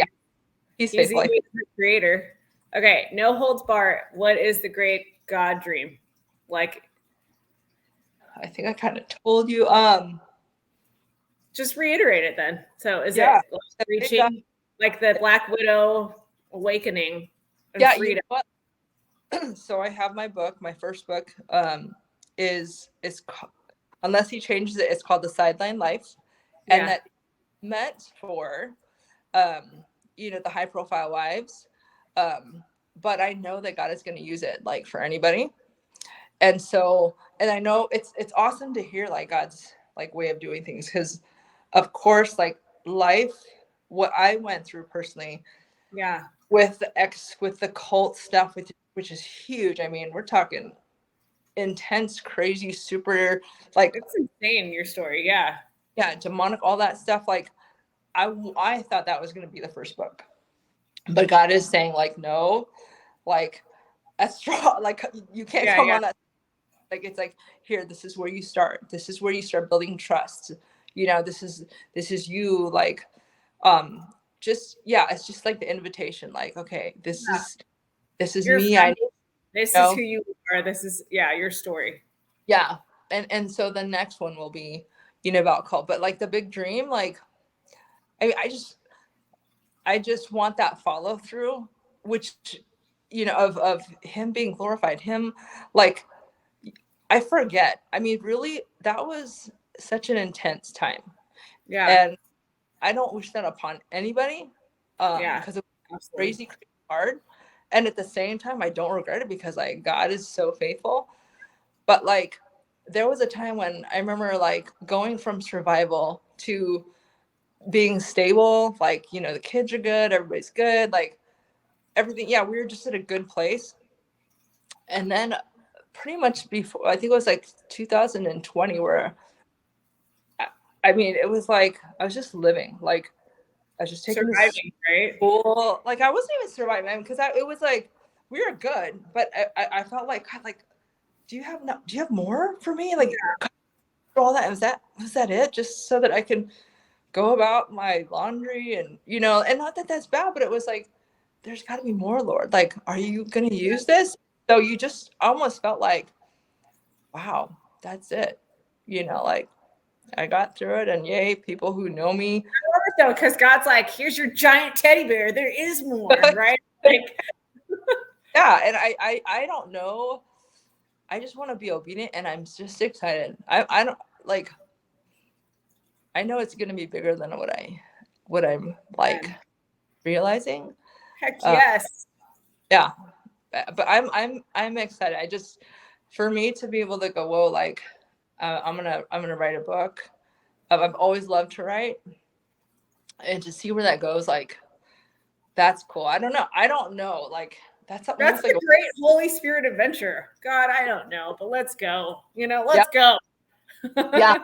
he's faithful. He's the creator. Okay. No holds barred. What is the great God dream? Like, I think I kind of told you, just reiterate it then. So is it like reaching like the Black Widow awakening? And freedom? You know what? So I have my book, my first book, is unless he changes it, it's called The Sideline Life. And that meant for, you know, the high profile wives. But I know that God is going to use it like for anybody. And so, and I know it's awesome to hear like God's like way of doing things. Cause of course, like life, what I went through personally, with the cult stuff, which is huge. I mean, we're talking intense, crazy, super, like, it's insane, your story. Demonic, all that stuff. Like I thought that was going to be the first book, but God is saying like, no, like that's strong. Like you can't come on that. Like, it's like, here, this is where you start. This is where you start building trust. You know, this is you, like, it's just like the invitation. Like, okay, this is You're me. This is who you are. This is, your story. Yeah. And so the next one will be, you know, about cult, but like the big dream, like, I mean, I just want that follow through, which, you know, of him being glorified, him, like, I forget. I mean, really, that was such an intense time. Yeah. And I don't wish that upon anybody, because it was crazy hard. And at the same time, I don't regret it because like God is so faithful. But like, there was a time when I remember like going from survival to being stable. Like, you know, the kids are good, everybody's good, like everything. Yeah, we were just at a good place. And then pretty much before, I think it was like 2020, where I mean, it was like I was just living, like I was just taking surviving, right? Well, like I wasn't even surviving because it was like we were good, but I felt like, God, like, do you have more for me? Like all that was that it? Just so that I can go about my laundry and, you know, and not that that's bad, but it was like, there's got to be more, Lord. Like, are you going to use this? So you just almost felt like, wow, that's it. You know, like I got through it, and yay, people who know me. I love it though, because God's like, here's your giant teddy bear. There is more, right? Like, yeah. And I don't know. I just want to be obedient, and I'm just excited. I don't like, I know it's going to be bigger than what I'm like realizing. Heck yes. Yeah. But I'm excited. I just, for me to be able to go, whoa, like I'm gonna write a book. I've always loved to write, and to see where that goes, like that's cool. I don't know. Like that's That's like a great Holy Spirit adventure. God, I don't know, but let's go. You know, let's go. Yeah.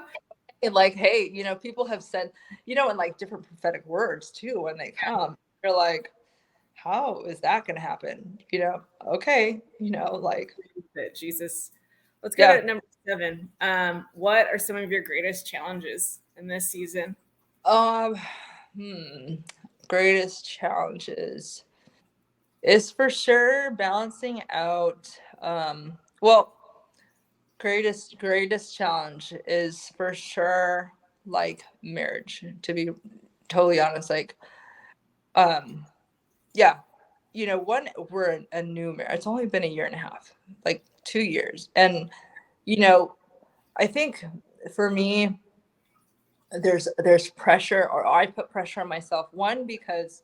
And like, hey, you know, people have said, you know, in like different prophetic words too, when they come, you're like, how is that going to happen? You know, okay, you know, like Jesus. Let's go to number 7. What are some of your greatest challenges in this season? Greatest challenges is for sure balancing out. Well, greatest challenge is for sure like marriage. To be totally honest, like, yeah, you know, we're a new marriage. It's only been a year and a half, like 2 years, and you know, I think for me, there's pressure, or I put pressure on myself. One, because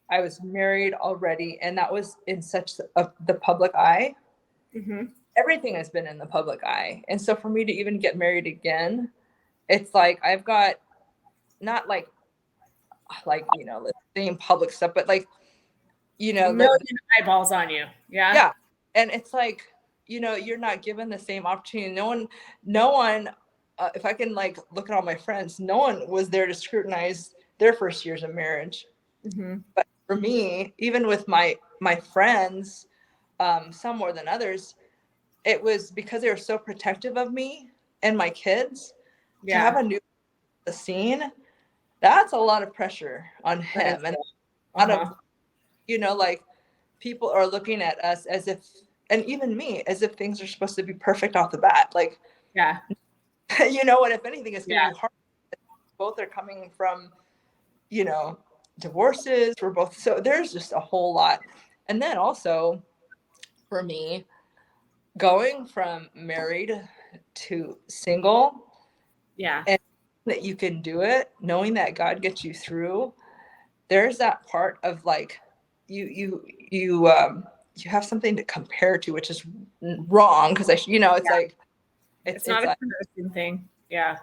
I was married already, and that was in such the public eye. Mm-hmm. Everything has been in the public eye, and so for me to even get married again, it's like I've got not like you know, the same public stuff, but like, you know, a million eyeballs on you. yeah, and it's like, you know, you're not given the same opportunity. No one. If I can like look at all my friends, no one was there to scrutinize their first years of marriage. Mm-hmm. But for me, even with my friends, some more than others, it was because they were so protective of me and my kids. To have a new scene, that's a lot of pressure on him, and a lot of, you know, like people are looking at us as if, and even me, as if things are supposed to be perfect off the bat. Like, yeah, you know, and if anything, it's going to be hard. Both are coming from, you know, divorces. We're both, so there's just a whole lot. And then also for me, going from married to single, and that you can do it, knowing that God gets you through. There's that part of like you have something to compare to, which is wrong, because you know, it's like it's not a like, comparison thing. Yeah,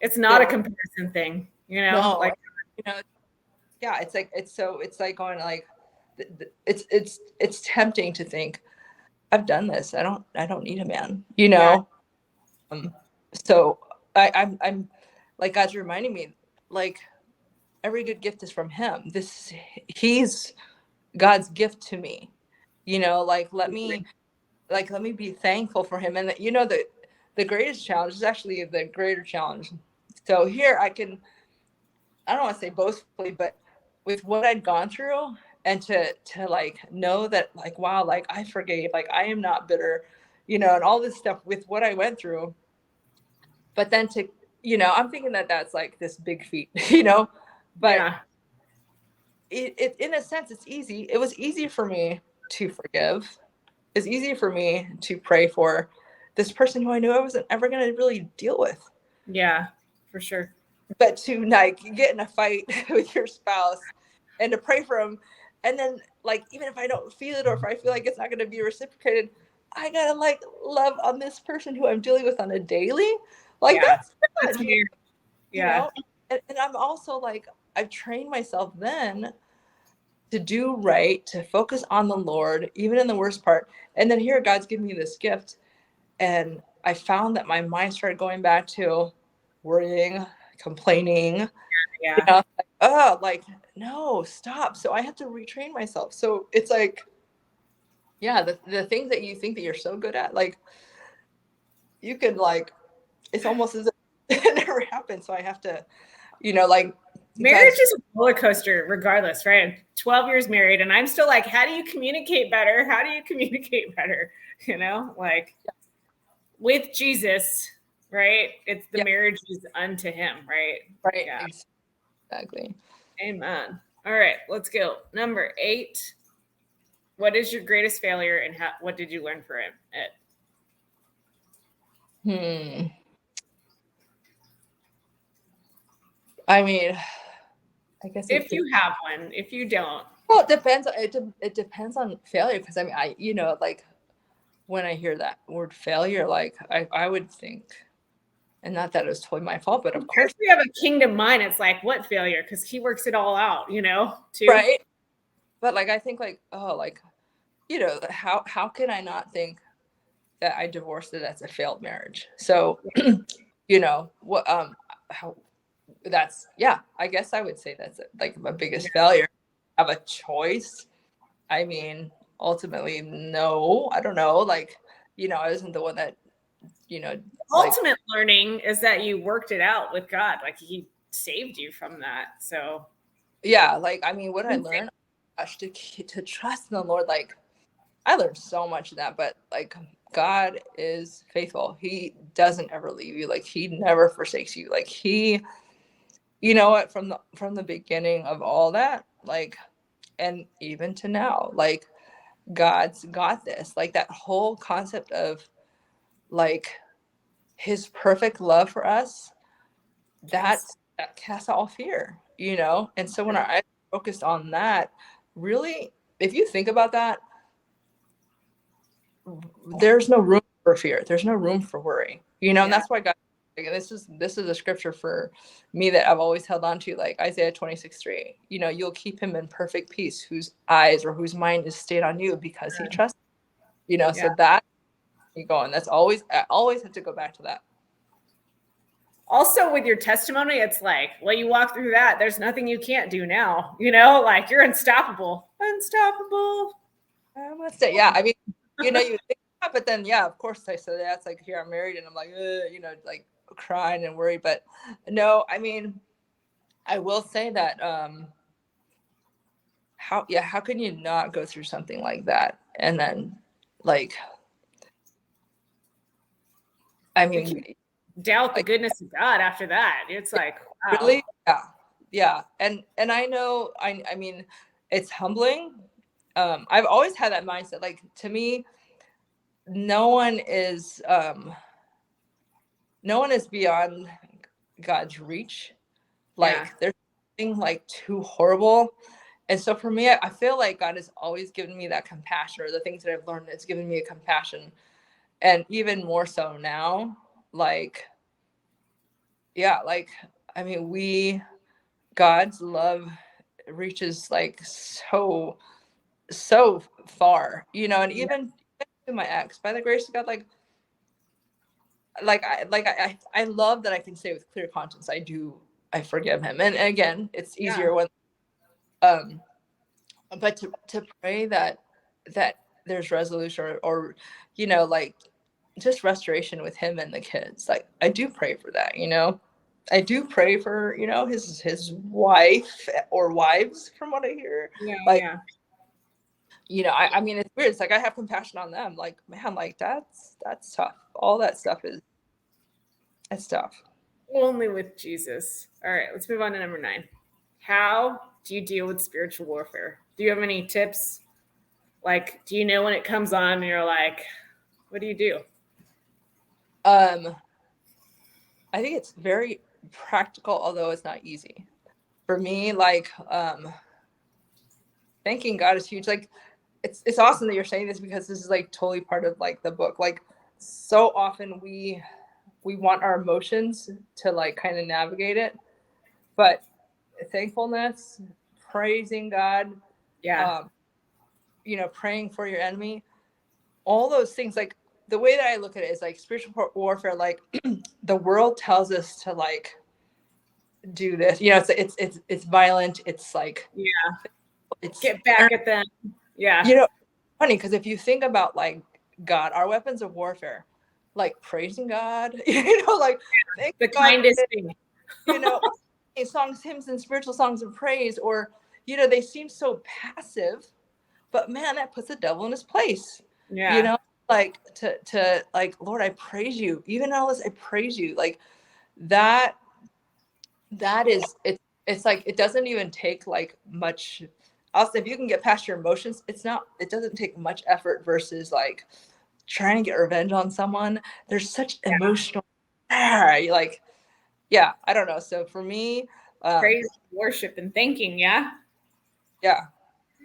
it's not a comparison thing. You know, no, like, you know, yeah, it's like it's like going like it's tempting to think, I've done this. I don't need a man, you know. So I'm like, God's reminding me, like, every good gift is from him. He's God's gift to me, you know, like let me be thankful for him. And you know, the greatest challenge is actually the greater challenge. So here I don't want to say boastfully, but with what I'd gone through, and to like know that, like, wow, like I forgave, like I am not bitter, you know, and all this stuff with what I went through. But then to, you know, I'm thinking that that's like this big feat, you know, but it in a sense, it's easy. It was easy for me to forgive. It's easy for me to pray for this person who I knew I wasn't ever going to really deal with. Yeah, for sure. But to like get in a fight with your spouse and to pray for them, and then like, even if I don't feel it, or if I feel like it's not going to be reciprocated, I gotta like love on this person who I'm dealing with on a daily. Like that's weird. You know? And I'm also like, I've trained myself then to do right, to focus on the Lord, even in the worst part. And then here, God's given me this gift. And I found that my mind started going back to worrying, complaining. You know, like, oh, like, no, stop. So I have to retrain myself. So it's like, yeah, the things that you think that you're so good at, like, you could like, it's almost as if it never happened. So I have to like marriage is a roller coaster regardless, right? I'm 12 years married and I'm still like, how do you communicate better? How do you communicate better? Like with Jesus, right? It's the marriage is unto him, right? Right. Yeah. Exactly. Amen. All right, let's go. Number 8. What is your greatest failure and what did you learn from it? I mean, I guess if you have one, if you don't. Well, it depends. It depends on failure, because I mean, like when I hear that word failure, like I would think, and not that it was totally my fault, but of course we have a kingdom mind. It's like, what failure? Because he works it all out, too. Right. But like, I think like, oh, like, how can I not think that I divorced it as a failed marriage? So, what, how that's, I guess I would say that's like my biggest failure. Have a choice. I mean, ultimately, no, I don't know. Like, I wasn't the one that, ultimate learning is that you worked it out with God. Like he saved you from that. So like, I mean, what I learned to trust in the Lord, like I learned so much of that, but like God is faithful. He doesn't ever leave you. Like he never forsakes you. Like he, what, from the beginning of all that, like, and even to now, like God's got this. Like that whole concept of like his perfect love for us, that casts out all fear, and so when our eyes are focused on that, really, if you think about that, there's no room for fear, there's no room for worry, and that's why God, like, this is a scripture for me that I've always held on to, like Isaiah 26:3, you'll keep him in perfect peace whose eyes or whose mind is stayed on you because he trusts, so that you go, and that's always, I always have to go back to that. Also with your testimony, it's like, well, you walk through that, there's nothing you can't do now, like you're unstoppable. I must say, I mean, you think that, but then, of course I said that. It's like, here I'm married and I'm like, like crying and worried. But no, I mean, I will say that, how can you not go through something like that? And then like, I mean, doubt the goodness of God after that. It's like, wow. Really? Yeah. And I know, I mean, it's humbling. I've always had that mindset. Like, to me, no one is beyond God's reach. Like there's nothing like too horrible. And so for me, I feel like God has always given me that compassion, or the things that I've learned, it's given me a compassion. And even more so now, like, like, I mean, God's love reaches like so far, and even to my ex, by the grace of God, I love that I can say with clear conscience, I forgive him. And again, it's easier when, but to pray that there's resolution, or like just restoration with him and the kids. Like I do pray for that, I do pray for, his wife or wives, from what I hear. I mean, it's weird. It's like I have compassion on them. Like, man, like that's tough. All that stuff it's tough. Only with Jesus. All right, let's move on to number 9. How do you deal with spiritual warfare? Do you have any tips? Like, do you know when it comes on and you're like, what do you do? I think it's very practical, although it's not easy. For me, like, thanking God is huge. Like, it's awesome that you're saying this, because this is like totally part of like the book. Like, so often we want our emotions to like kind of navigate it, but thankfulness, praising God, praying for your enemy, all those things, like the way that I look at it is like spiritual warfare. Like the world tells us to like do this, it's violent. It's like, it's get back at them. Funny, because if you think about like God, our weapons of warfare, like praising God, like the kindest thing, songs, hymns, and spiritual songs of praise, or, you know, they seem so passive, but man, that puts the devil in his place. Yeah. You know, like to like, Lord, I praise you. Even all this, I praise you. Like that is, it's like, it doesn't even take like much. Also, if you can get past your emotions, it doesn't take much effort versus like trying to get revenge on someone. There's such emotional, like, yeah, I don't know. So for me, praise, worship, and thanking. Yeah. Yeah.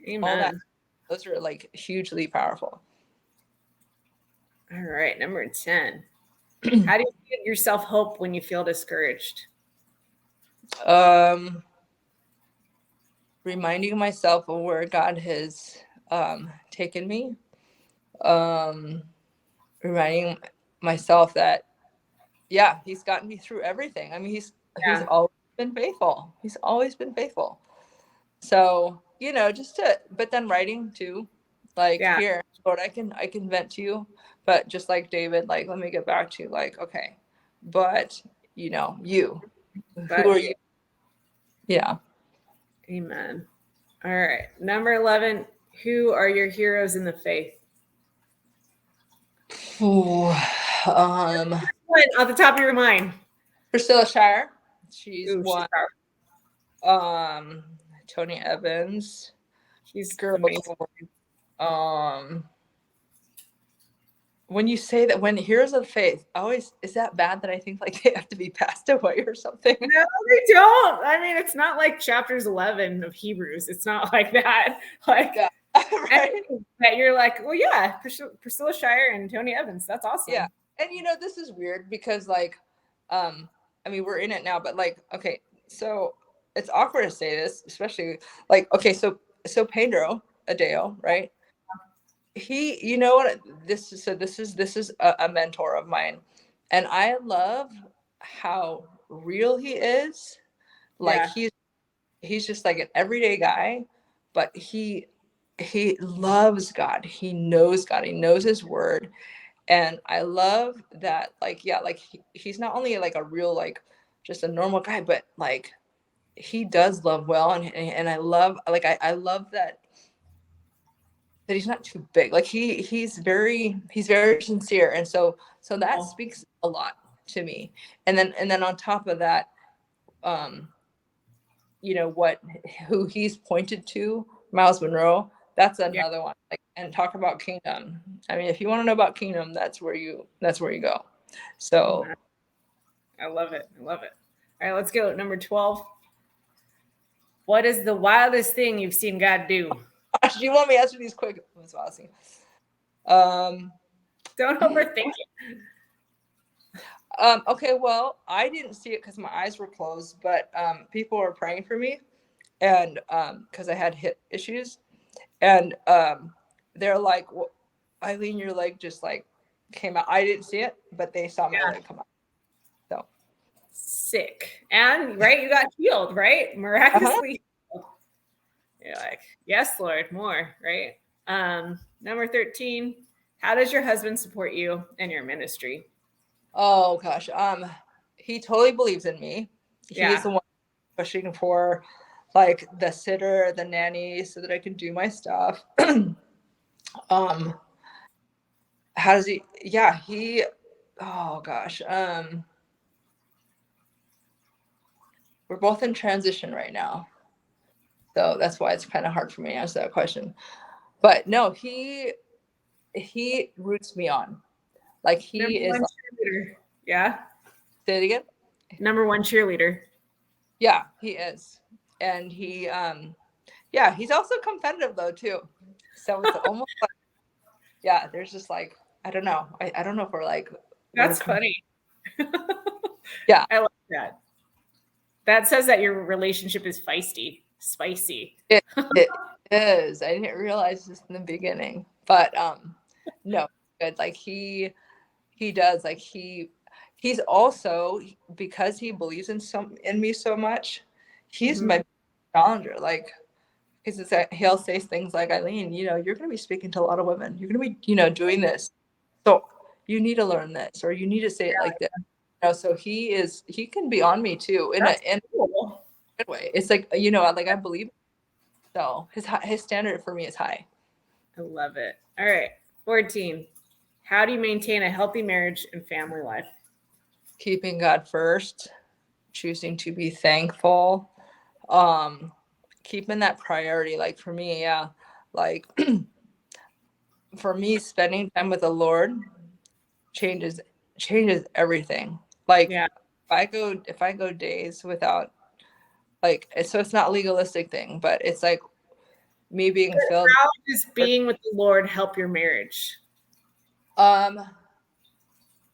Amen. All that. Those are like hugely powerful. All right. Number 10. How do you give yourself hope when you feel discouraged? Reminding myself of where God has taken me. Reminding myself that, yeah, he's gotten me through everything. I mean, he's always been faithful. He's always been faithful. So, you know, but then writing too, like, here, Lord, I can vent to you, but just like David, like, let me get back to like, okay, but you know, who are you? Yeah. Amen. All right. Number 11, who are your heroes in the faith? Ooh, off the top of your mind. Priscilla Shirer. She's one. Tony Evans. He's amazing. When you say that, when heroes of faith, always, is that bad that I think like they have to be passed away or something? No, they don't. I mean, it's not like chapters 11 of Hebrews. It's not like that. Like, right? That you're like, well, yeah, Priscilla Shirer and Tony Evans. That's awesome. Yeah. And you know, this is weird because like, I mean, we're in it now, but like, okay, so it's awkward to say this, especially like, okay, so Pedro Adeo, right? He, you know what, this is a mentor of mine, and I love how real he is. Like, he's just like an everyday guy, but he loves God. He knows God. He knows his word. And I love that, like, yeah, like he's not only like a real, like just a normal guy, but like he does love well. And I love, like, I love that he's not too big. Like he's very sincere. And so that speaks a lot to me. And then on top of that, you know, who he's pointed to, Miles Monroe, that's another one. Like, and talk about kingdom. I mean, if you want to know about kingdom, that's where you go. So I love it. All right, let's go. Number 12. What is the wildest thing you've seen God do? Do you want me to answer these quick? Don't overthink it. Okay, well, I didn't see it because my eyes were closed, but people were praying for me, and because I had hip issues, and they're like, well, Eileen, your leg just like came out. I didn't see it, but they saw my leg come out. So sick. And right, you got healed, right? Miraculously. You're like, yes, Lord, more, right? Number 13, how does your husband support you in your ministry? Oh gosh, he totally believes in me. He's the one pushing for like the sitter, the nanny, so that I can do my stuff. How does he? Yeah, he. Oh gosh, we're both in transition right now, so that's why it's kind of hard for me to answer that question. But no, he roots me on. Like, he is like, cheerleader. Yeah. Say it again. Number one cheerleader. Yeah, he is. And he yeah, he's also competitive though too. So it's almost like, yeah, there's just like, I don't know. I don't know if we're like, that's funny. Yeah. I like that. That says that your relationship is feisty, spicy. It is. I didn't realize this in the beginning, but no, good. Like he does, like he's also, because he believes in me so much, he's my challenger. Like, because it's that he'll say things like, Eileen, you know, you're going to be speaking to a lot of women. You're going to be, you know, doing this. So you need to learn this, or you need to say it like this. You know, so he can be on me too. good way. It's like, you know, like I believe. So his standard for me is high. I love it. All right. 14. How do you maintain a healthy marriage and family life? Keeping God first, choosing to be thankful, keeping that priority. Like for me, yeah, like for me, spending time with the Lord changes everything. Like Yeah. if I go days without, like, so it's not a legalistic thing, but it's like me being filled. How does being with the Lord help your marriage?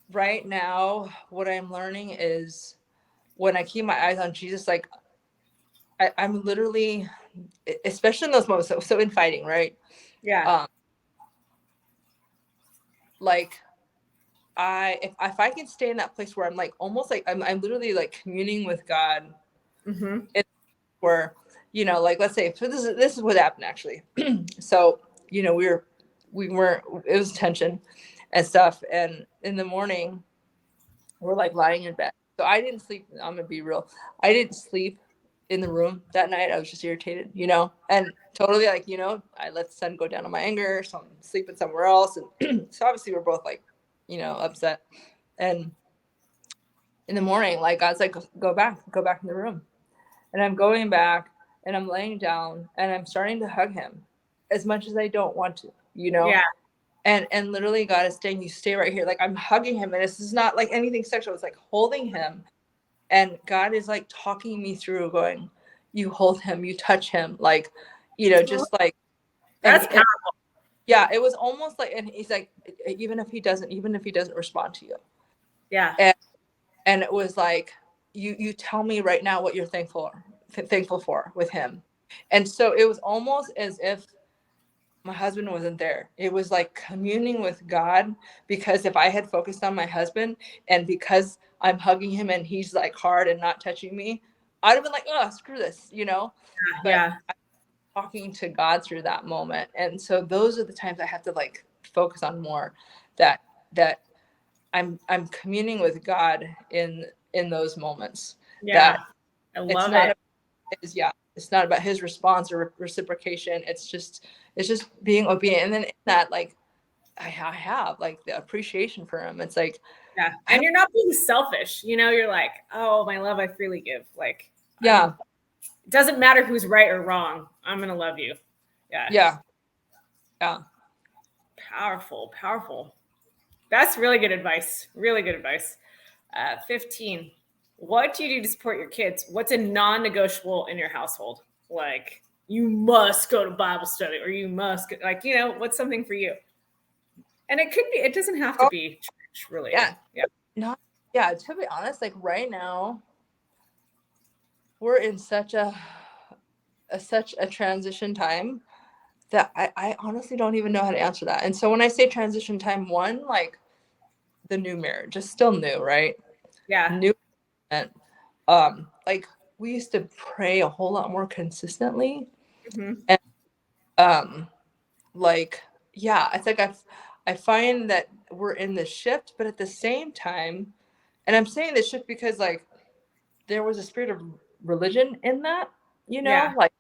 Right now, what I'm learning is when I keep my eyes on Jesus, like I'm literally, especially in those moments. So in fighting, right? Yeah. Like if I can stay in that place where I'm like almost like I'm literally like communing with God, where, you know, like let's say, so this is what happened actually. So, you know, we weren't, it was tension and stuff, and in the morning we're like lying in bed. So I didn't sleep. I'm gonna be real. I didn't sleep in the room that night. I was just irritated, you know, and totally like, you know, I let the sun go down on my anger. So I'm sleeping somewhere else. And so obviously we're both like, you know, upset. And in the morning, like I was like, go back in the room. And I'm going back and I'm laying down and I'm starting to hug him as much as I don't want to, you know? Yeah. And literally God is saying, you stay right here. Like I'm hugging him, and this is not like anything sexual. It's like holding him. And God is like talking me through, going, you hold him, you touch him, like, you know, just like, That's powerful. yeah, it was almost like, and he's like, even if he doesn't respond to you. Yeah. And it was like, you tell me right now what you're thankful for with him. And so it was almost as if my husband wasn't there. It was like communing with God, because if I had focused on my husband, and because I'm hugging him and he's like hard and not touching me, I'd have been like, oh, screw this, you know? But Yeah. I'm talking to God through that moment. And so those are the times I have to like focus on more, that I'm communing with God in those moments. Yeah. That I it's love not it. it's not about his response or reciprocation. It's just being obedient. And then in that, like I have like the appreciation for him. It's like, Yeah. And you're not being selfish. You know, you're like, oh, my love, I freely give. Like, yeah, it doesn't matter who's right or wrong. I'm going to love you. Yeah. Yeah. Powerful. Powerful. That's really good advice. Really good advice. 15. What do you do to support your kids? What's a non-negotiable in your household? Like, you must go to Bible study, or you must go, like, you know, what's something for you? And it could be, it doesn't have to be church related. Yeah. Not, yeah. To be honest, like right now, we're in such a transition time that I honestly don't even know how to answer that. And so when I say transition time, one, like the new marriage is still new, right? Yeah. New. And like we used to pray a whole lot more consistently. And like, yeah, it's like I find that we're in the shift, but at the same time, and I'm saying this shift because like there was a spirit of religion in that, you know, Yeah. like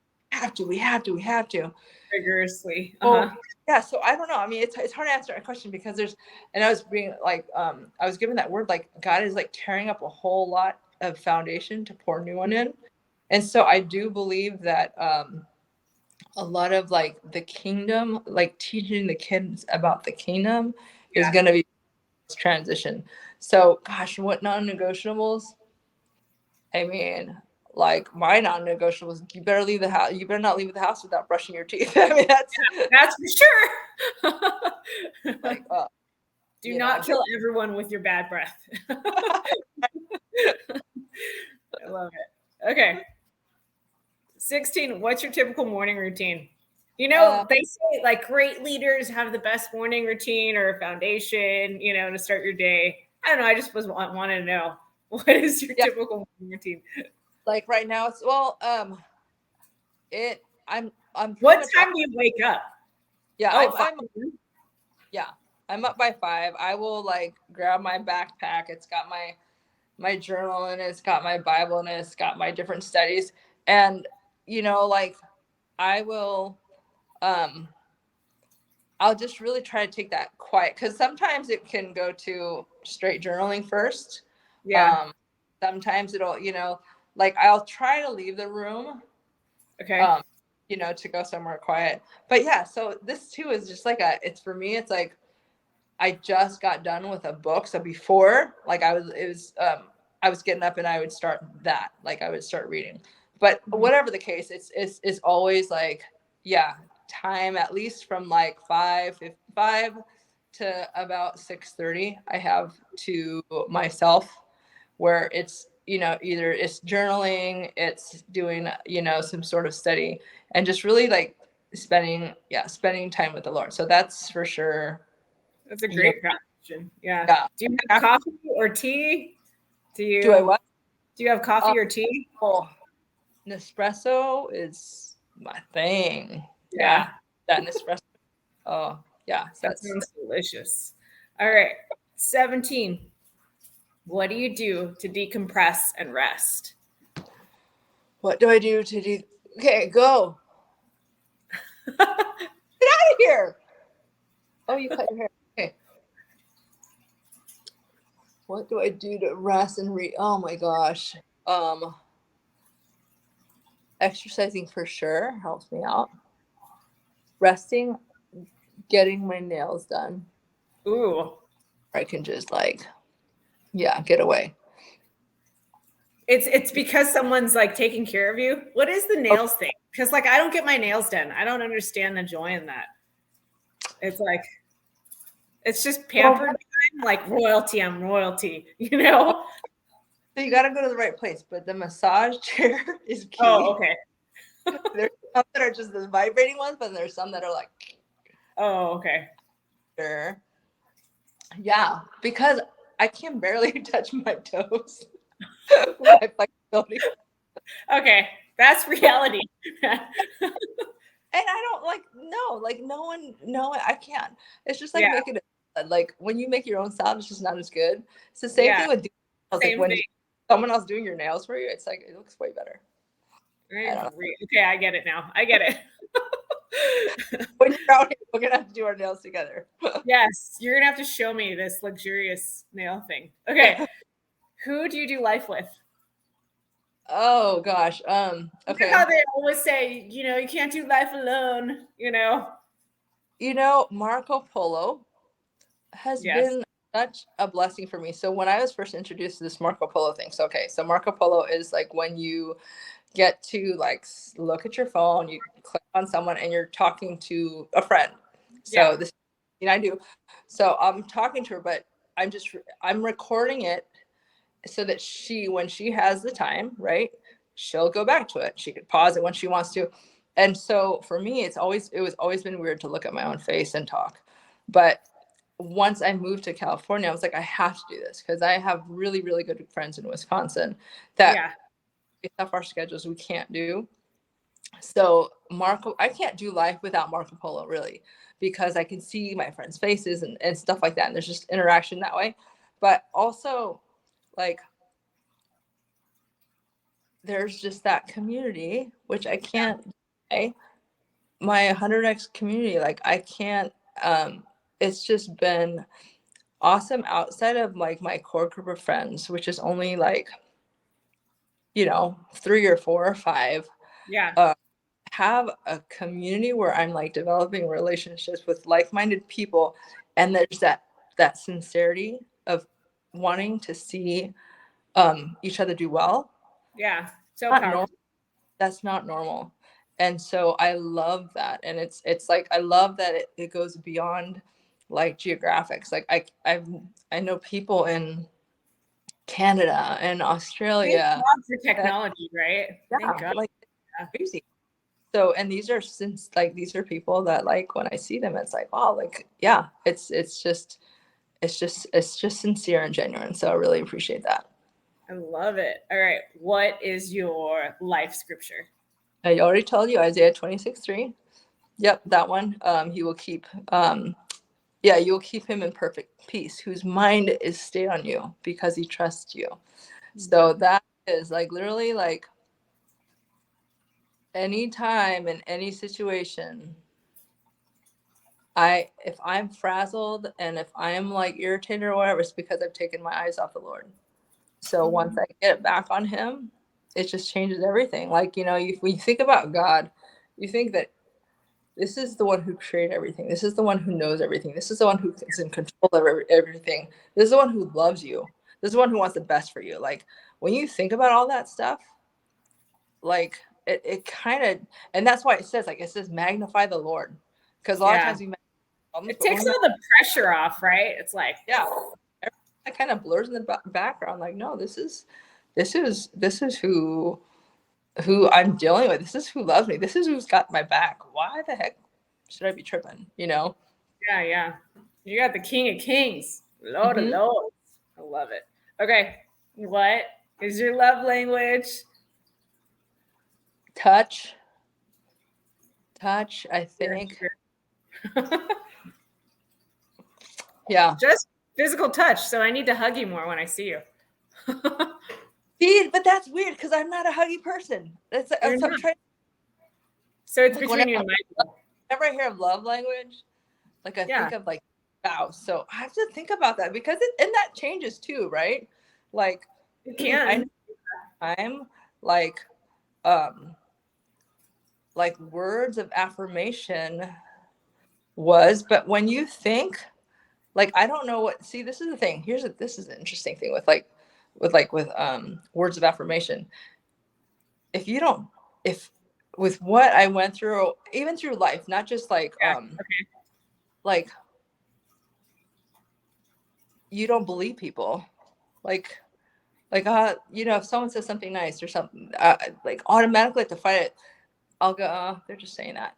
we have to. Rigorously. Oh, yeah. So I don't know. I mean, it's hard to answer a question because and I was being like, I was given that word, like God is like tearing up a whole lot of foundation to pour new one in. And so I do believe that, a lot of like the kingdom, like teaching the kids about the kingdom is going to be this transition. So gosh, what non-negotiables? I mean, like my non-negotiables, you better leave the house. You better not leave the house without brushing your teeth. I mean, that's for sure. like, do not kill everyone with your bad breath. I love it. Okay. 16. What's your typical morning routine? You know, they say like great leaders have the best morning routine or foundation, you know, to start your day. I don't know. I just wanted to know, what is your typical morning routine? Like right now, it's I'm what time do you wake up? Yeah, I'm up by 5. I will like grab my backpack. It's got my journal in it. It's got my Bible in it. It's got my different studies. And, you know, like I will, I'll just really try to take that quiet, because sometimes it can go to straight journaling first. Yeah. Sometimes it'll, you know, like I'll try to leave the room, Okay. you know, to go somewhere quiet. But yeah, so this too is just like it's for me, it's like I just got done with a book. So before, like I was getting up and I would start that, like I would start reading. But whatever the case, it's always like, yeah, time at least from like 5:55 to about 6:30 I have to myself, where it's, you know, either it's journaling, it's doing, you know, some sort of study, and just really like spending time with the Lord. So that's for sure. That's a You know, great foundation. Yeah. yeah. Do you have coffee or tea? Do I what? Do you have coffee or tea? Oh, Nespresso is my thing. Yeah. That Nespresso. Oh, yeah. That sounds delicious. All right. 17. What do you do to decompress and rest? What do I do to do? Okay, go. Get out of here. Oh, you cut your hair. Okay. What do I do to rest and read? Oh my gosh. Exercising for sure helps me out. Resting, getting my nails done. Ooh. I can just like, yeah, get away. It's because someone's like taking care of you. What is the nails thing? Because like I don't get my nails done. I don't understand the joy in that. It's like it's just pampered time, like royalty. I'm royalty, you know? So you got to go to the right place, but the massage chair is key. Oh, okay. There's some that are just the vibrating ones, but there's some that are like, oh, okay. Sure. Yeah, because I can barely touch my toes. My flexibility. Okay, that's reality. And I don't like, no one, no, I can't. It's just like making it, like when you make your own salad, it's just not as good. It's the same thing with nails. Like when someone else doing your nails for you, it's like, it looks way better. Okay, I get it now. I get it. When you're out here, we're gonna have to do our nails together. Yes, you're gonna have to show me this luxurious nail thing. Okay. Who do you do life with? Oh gosh. Okay. You know how they always say, you know, you can't do life alone, you know? You know, Marco Polo has been such a blessing for me. So when I was first introduced to this Marco Polo thing, so Marco Polo is like when you get to like look at your phone, you click on someone and you're talking to a friend. So this thing I do. So I'm talking to her, but I'm recording it so that when she has the time, right, she'll go back to it. She could pause it when she wants to. And so for me, it was always been weird to look at my own face and talk. But once I moved to California, I was like, I have to do this because I have really, really good friends in Wisconsin that stuff our schedules we can't do. So I can't do life without Marco Polo really, because I can see my friends' faces and stuff like that. And there's just interaction that way. But also like there's just that community, which I can't say. My 100X community, like I can't, it's just been awesome outside of like my core group of friends, which is only like, you know, 3 or 4 or 5. Have a community where I'm like developing relationships with like-minded people, and there's that sincerity of wanting to see each other do well. So powerful. That's not normal. And so I love that. And it's like I love that it goes beyond like geographics. Like I know people in Canada and Australia. Thank God for technology, right? Thank God. Like crazy. So, and these are people that like when I see them, it's like, wow, like, yeah, it's just sincere and genuine. So I really appreciate that. I love it. All right. What is your life scripture? I already told you Isaiah 26:3. Yep, that one. He will keep you will keep him in perfect peace, whose mind is stayed on you because he trusts you. So that is like literally like anytime in any situation, if I'm frazzled and if I'm like irritated or whatever, it's because I've taken my eyes off the Lord. So once I get back on him, it just changes everything. Like, you know, when you think about God, you think that this is the one who created everything. This is the one who knows everything. This is the one who is in control of everything. This is the one who loves you. This is the one who wants the best for you. Like, when you think about all that stuff, like it kind of, and that's why it says magnify the Lord, because a lot of times we it takes all the pressure off, right? It's like, that kind of blurs in the background. Like, no, this is who I'm dealing with. This is who loves me. This is who's got my back. Why the heck should I be tripping? You know? Yeah. You got the King of Kings, Lord of Lords. I love it. Okay, what is your love language? Touch, I think. Yeah. Just physical touch. So I need to hug you more when I see you. See, but that's weird because I'm not a huggy person. So it's between you and my. Whenever I hear of love language, like I think of like spouse. So I have to think about that because and that changes too, right? Like it can. I'm like words of affirmation but when you think, like, I don't know what, see, this is the thing. This is an interesting thing with words of affirmation. If with what I went through, even through life, not just like, like, you don't believe people, like, you know, if someone says something nice or something, like automatically to fight it, I'll go, they're just saying that,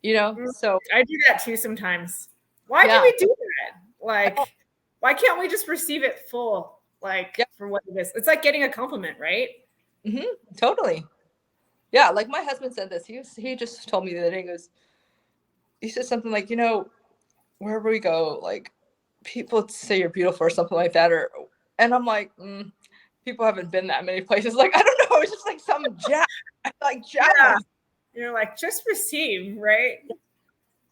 you know? So I do that too sometimes. Why do we do that? Like, why can't we just receive it full, like, for what it is? It's like getting a compliment, right? Totally. Yeah, like my husband said this. He just told me the other day, he said something like, you know, wherever we go, like, people say you're beautiful or something like that, and I'm like, people haven't been that many places. Like, I don't know, it's just like some jab. Yeah. You're like, just receive, right?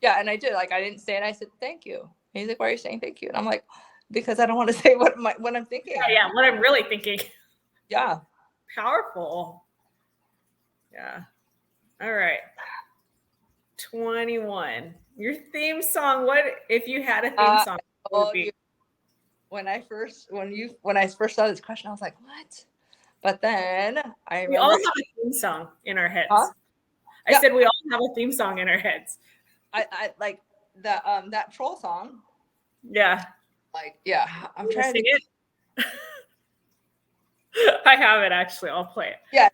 Yeah, and I did. Like, I didn't say it. I said, thank you. And he's like, why are you saying thank you? And I'm like, because I don't want to say what I'm thinking. Yeah, what I'm really thinking. Yeah. Powerful. Yeah. All right. 21. Your theme song. What if you had a theme song? What would it be? When I first saw this question, I was like, what? But then we all have a theme song in our heads. Huh? I said we all have a theme song in our heads. I like that troll song. Yeah. Like, yeah. I'm trying to sing it. I have it actually. I'll play it. Yeah.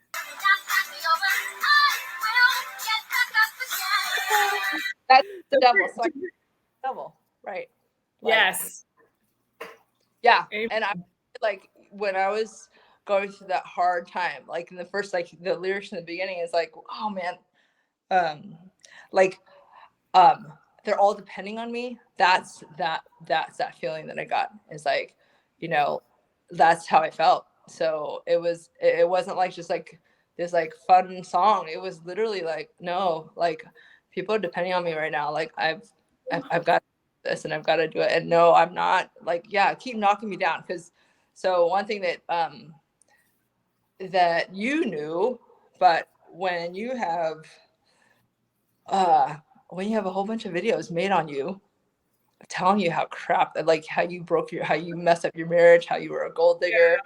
That's the devil. So devil, right? Like, yes. Yeah. And I like when I was going through that hard time, like in the first, like the lyrics in the beginning is like, oh man, they're all depending on me. That's that feeling that I got. Is like, you know, that's how I felt. So it wasn't like just like this like fun song. It was literally like, no, like people are depending on me right now. Like I've got this and I've got to do it. And no, I'm not, like, yeah, keep knocking me down. Because so one thing that you knew, but when you have a whole bunch of videos made on you telling you how crap, like how you messed up your marriage, how you were a gold digger,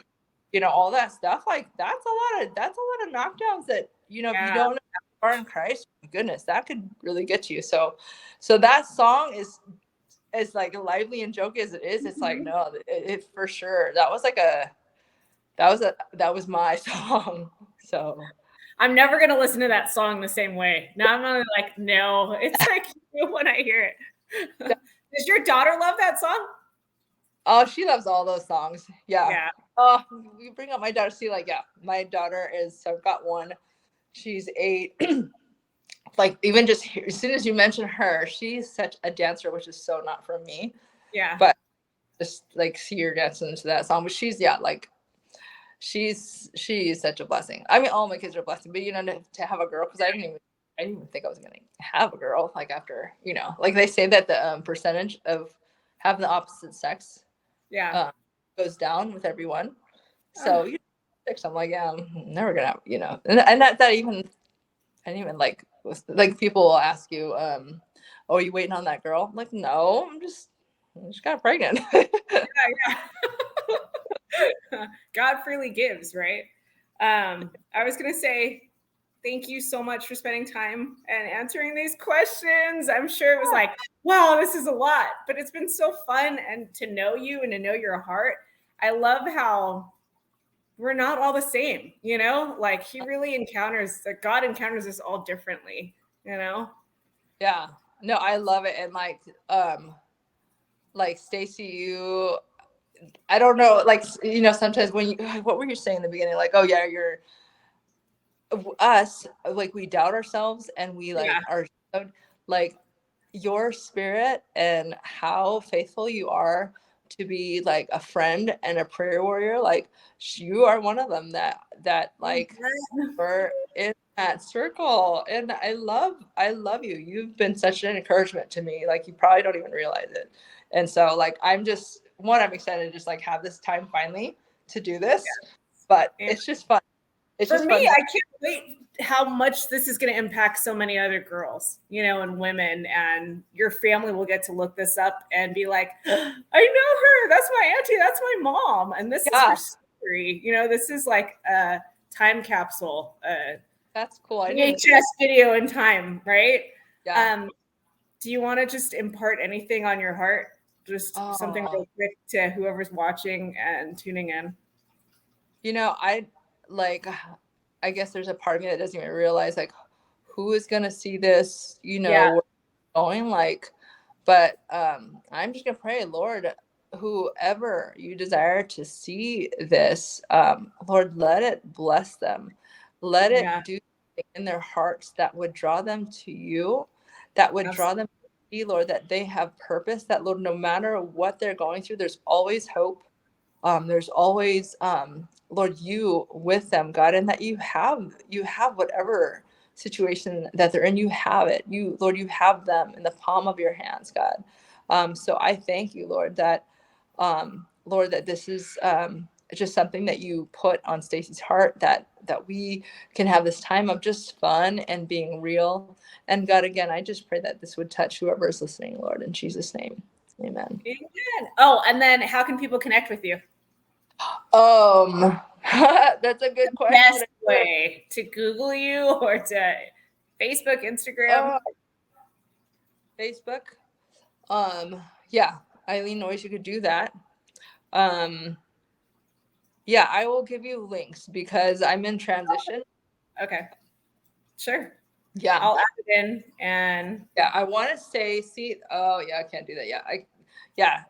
you know, all that stuff, like that's a lot of knockdowns that, you know, if you don't know how you are in Christ, my goodness, that could really get you. So that song is as like lively and jokey as it is, it's like, no, it for sure, that was my song. So I'm never going to listen to that song the same way. Now I'm only like, no, it's like when I hear it. Does your daughter love that song? Oh, she loves all those songs. Yeah. Oh, you bring up my daughter. See, like, yeah, my daughter so I've got one. She's 8. Like, even just here, as soon as you mention her, she's such a dancer, which is so not for me. Yeah. But just like see her dancing to that song. But she's, like, she's such a blessing. I mean, all my kids are a blessing, but to have a girl, because I didn't even think I was gonna have a girl. Like after, like they say that the percentage of having the opposite sex goes down with everyone. So I'm like, yeah, I'm never gonna have, and that even, I didn't even like people will ask you, oh, are you waiting on that girl? I'm like, no, I just got pregnant. Yeah. God freely gives, right? I was gonna say thank you so much for spending time and answering these questions. I'm sure it was like, wow, this is a lot, but it's been so fun and to know you and to know your heart. I love how we're not all the same, like he really God encounters us all differently, Yeah, no, I love it. And like Stacy, I don't know, like, sometimes when what were you saying in the beginning? Like, oh yeah, you're us, like we doubt ourselves and we are like your spirit and how faithful you are to be like a friend and a prayer warrior. Like you are one of them that like are in that circle. And I love you. You've been such an encouragement to me. Like you probably don't even realize it. And so like, I'm excited to just like have this time finally to do this, but it's just fun. It's For me, I can't wait how much this is going to impact so many other girls, and women, and your family will get to look this up and be like, I know her. That's my auntie. That's my mom. And this is her story. This is like a time capsule. That's cool. VHS video in time, right? Yeah. Do you want to just impart anything on your heart? Just something real quick to whoever's watching and tuning in. I guess there's a part of me that doesn't even realize like who is going to see this, going like, but I'm just going to pray, Lord, whoever you desire to see this, Lord, let it bless them. Let it do in their hearts that would draw them to you, that would draw them to you, Lord, that they have purpose, that, Lord, no matter what they're going through, there's always hope. There's always, Lord, you with them, God, and that you have whatever situation that they're in, you have it. Lord, you have them in the palm of your hands, God. So I thank you, Lord, that, Lord, that this is just something that you put on Stacy's heart, that we can have this time of just fun and being real. And God, again, I just pray that this would touch whoever is listening, Lord, in Jesus' name. Amen. Amen. Oh, and then how can people connect with you? That's a good question. Best way to Google you or to Facebook, Instagram? Facebook. Yeah, Eileen Noyes, you could do that. Yeah, I will give you links because I'm in transition. Okay. Sure. Yeah. I'll add it in and I want to say, I can't do that.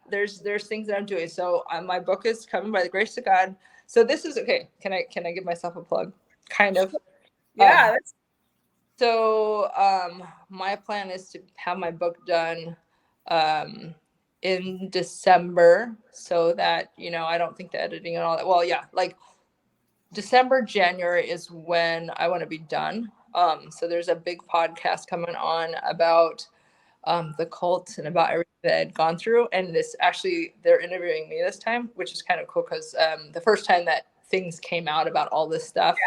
There's things that I'm doing. So my book is coming by the grace of God. So this is okay. Can I give myself a plug? Kind of. Yeah. So my plan is to have my book done in December, so that I don't think the editing and all that. Well, yeah, like December, January is when I want to be done. So there's a big podcast coming on about the cult and about everything that I'd gone through. And they're interviewing me this time, which is kind of cool because the first time that things came out about all this stuff,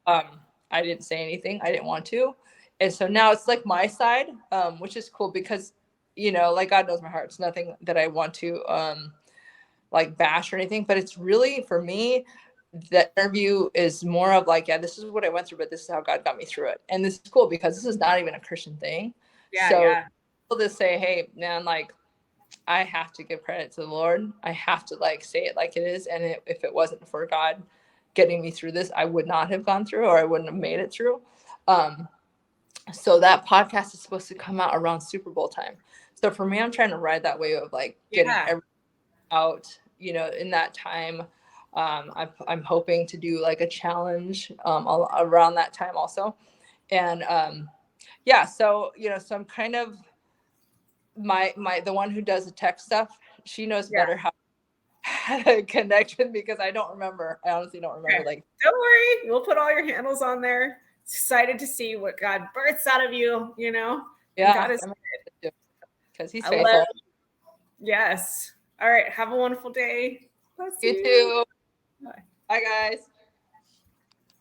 I didn't say anything. I didn't want to. And so now it's like my side, which is cool because, like God knows my heart. It's nothing that I want to like bash or anything, but it's really, for me, the interview is more of like, this is what I went through, but this is how God got me through it. And this is cool because this is not even a Christian thing. People just say, hey, man, like, I have to give credit to the Lord. I have to like say it like it is. And if it wasn't for God getting me through this, I would not have gone through, or I wouldn't have made it through. So that podcast is supposed to come out around Super Bowl time. So for me, I'm trying to ride that wave of like getting everything out, in that time. I'm hoping to do like a challenge around that time also. And so I'm kind of the one who does the tech stuff. She knows better connect with me because I don't remember. I honestly don't remember. Okay. Like, don't worry, we'll put all your handles on there. Excited to see what God births out of you. You know, yeah, God is because He's I faithful. love Yes. All right. Have a wonderful day. Bless You you. too. Bye. Bye, guys.